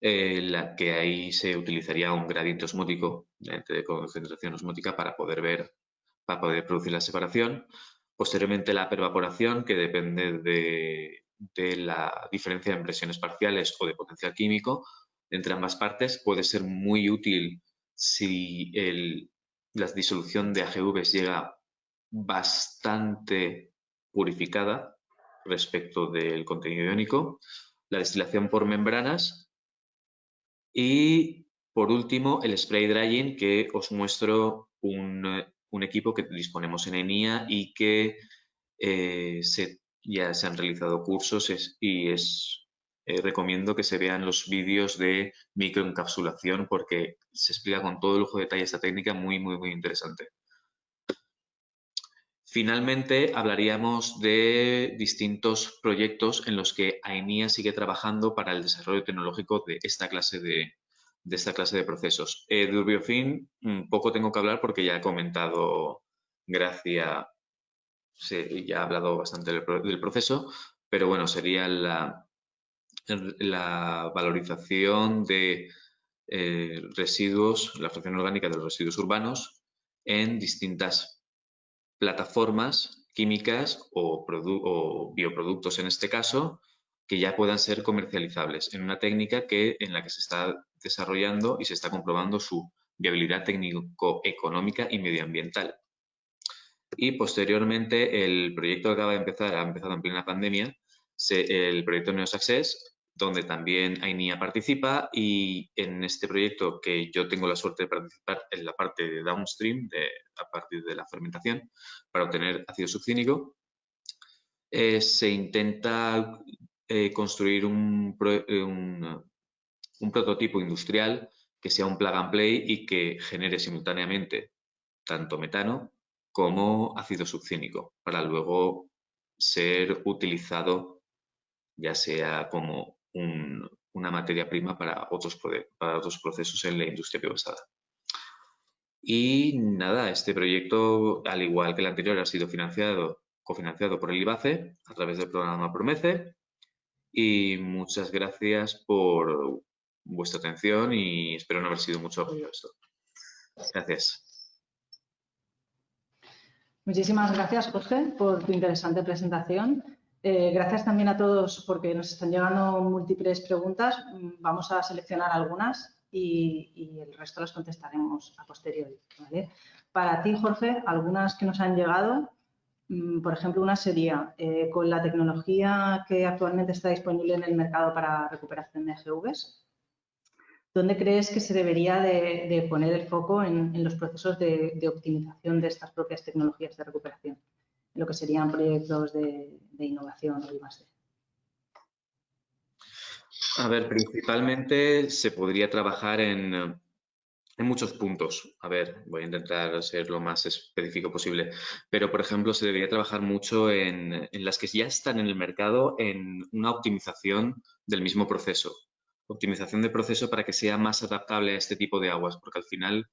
la que ahí se utilizaría un gradiente osmótico, de concentración osmótica para poder producir la separación. Posteriormente la pervaporación, que depende de la diferencia en presiones parciales o de potencial químico entre ambas partes. Puede ser muy útil si la disolución de AGVs llega bastante purificada respecto del contenido iónico. la destilación por membranas y, por último, el spray drying, que os muestro un equipo que disponemos en ENIA y que ya se han realizado cursos y recomiendo que se vean los vídeos de microencapsulación porque se explica con todo lujo de detalle esta técnica muy, muy, muy interesante. Finalmente, hablaríamos de distintos proyectos en los que AENIA sigue trabajando para el desarrollo tecnológico de esta clase de procesos. De Urbiofin poco tengo que hablar porque ya he comentado Gracia, ya ha hablado bastante del proceso, pero bueno, sería la valorización de residuos, la fracción orgánica de los residuos urbanos en distintas plataformas químicas o bioproductos en este caso, que ya puedan ser comercializables en una técnica en la que se está desarrollando y se está comprobando su viabilidad técnico-económica y medioambiental. Y posteriormente el proyecto que acaba de empezar, ha empezado en plena pandemia, el proyecto NeoSuccess, donde también AENIA participa, y en este proyecto que yo tengo la suerte de participar en la parte de downstream, a partir de la fermentación, para obtener ácido succínico, se intenta construir un prototipo industrial que sea un plug and play y que genere simultáneamente tanto metano como ácido succínico, para luego ser utilizado ya sea como una materia prima para otros procesos en la industria biobasada. Y nada, este proyecto, al igual que el anterior, ha sido cofinanciado por el IBACE a través del programa PROMECE. Y muchas gracias por vuestra atención y espero no haber sido mucho apoyo esto. Gracias. Muchísimas gracias, Jorge, por tu interesante presentación. Gracias también a todos porque nos están llegando múltiples preguntas. Vamos a seleccionar algunas y el resto las contestaremos a posteriori, ¿vale? Para ti, Jorge, algunas que nos han llegado, por ejemplo, una sería, con la tecnología que actualmente está disponible en el mercado para recuperación de AGVs, ¿dónde crees que se debería de poner el foco en los procesos de optimización de estas propias tecnologías de recuperación? En lo que serían proyectos de innovación o I+D. A ver, principalmente se podría trabajar en muchos puntos. A ver, voy a intentar ser lo más específico posible. Pero, por ejemplo, se debería trabajar mucho en las que ya están en el mercado en una optimización del mismo proceso. Optimización de proceso para que sea más adaptable a este tipo de aguas, porque al final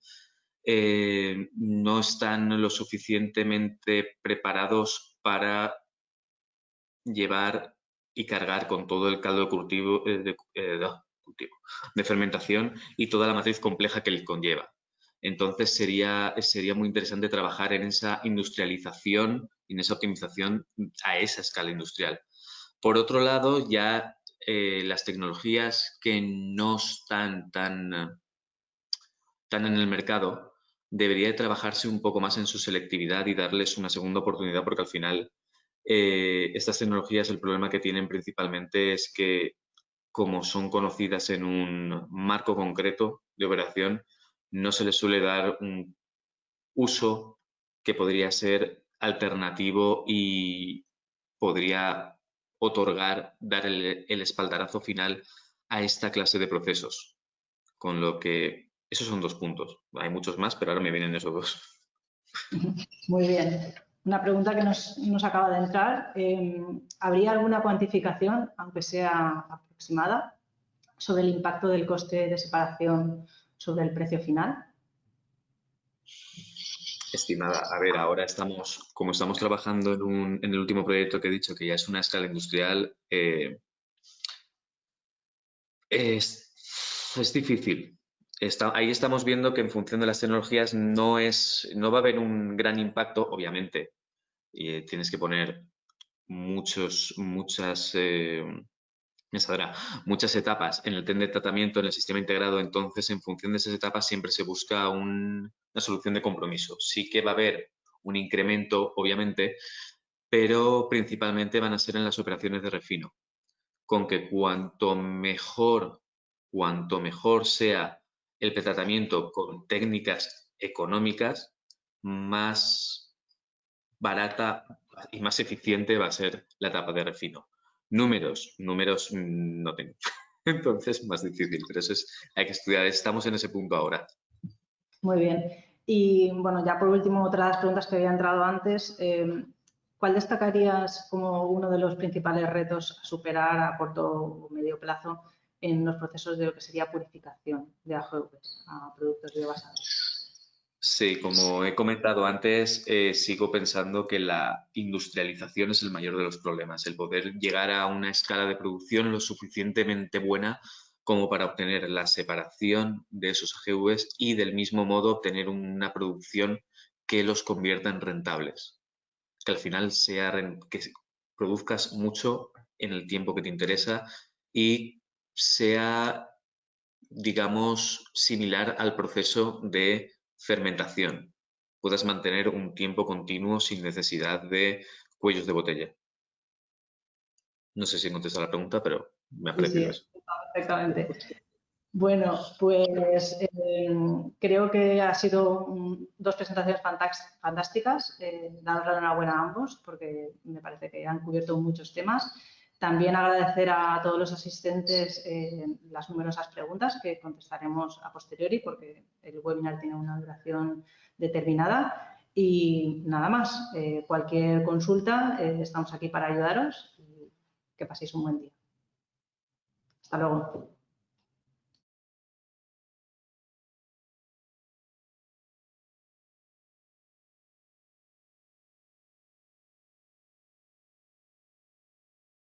no están lo suficientemente preparados para llevar y cargar con todo el caldo de fermentación y toda la matriz compleja que le conlleva. Entonces sería muy interesante trabajar en esa industrialización y en esa optimización a esa escala industrial. Por otro lado, ya las tecnologías que no están tan en el mercado, debería de trabajarse un poco más en su selectividad y darles una segunda oportunidad, porque al final estas tecnologías, el problema que tienen principalmente es que, como son conocidas en un marco concreto de operación, no se les suele dar un uso que podría ser alternativo y podría dar el espaldarazo final a esta clase de procesos. Con lo que esos son 2 puntos. Hay muchos más, pero ahora me vienen esos 2. Muy bien. Una pregunta que nos acaba de entrar. ¿Habría alguna cuantificación, aunque sea aproximada, sobre el impacto del coste de separación sobre el precio final? Estimada, a ver, ahora como estamos trabajando en el último proyecto que he dicho, que ya es una escala industrial, es difícil. Ahí estamos viendo que en función de las tecnologías no va a haber un gran impacto, obviamente. Tienes que poner muchas etapas en el tren de tratamiento, en el sistema integrado. Entonces, en función de esas etapas, siempre se busca una solución de compromiso. Sí que va a haber un incremento, obviamente, pero principalmente van a ser en las operaciones de refino. con que cuanto mejor sea el pretratamiento con técnicas económicas, más barata y más eficiente va a ser la etapa de refino. Números no tengo. Entonces, más difícil, pero eso hay que estudiar. Estamos en ese punto ahora. Muy bien. Y bueno, ya por último, otra de las preguntas que había entrado antes, ¿cuál destacarías como uno de los principales retos a superar a corto o medio plazo en los procesos de lo que sería purificación de AGVs a productos biobasados? Sí, como he comentado antes, sigo pensando que la industrialización es el mayor de los problemas, el poder llegar a una escala de producción lo suficientemente buena como para obtener la separación de esos AGVs y del mismo modo obtener una producción que los convierta en rentables. Que al final que produzcas mucho en el tiempo que te interesa y sea, digamos, similar al proceso de fermentación. Puedas mantener un tiempo continuo sin necesidad de cuellos de botella. No sé si contesta la pregunta, pero me ha parecido eso. Perfectamente. Bueno, pues creo que ha sido dos presentaciones fantásticas. Daros la enhorabuena a ambos porque me parece que han cubierto muchos temas. También agradecer a todos los asistentes las numerosas preguntas que contestaremos a posteriori porque el webinar tiene una duración determinada. Y nada más, cualquier consulta, estamos aquí para ayudaros y que paséis un buen día. Hasta luego.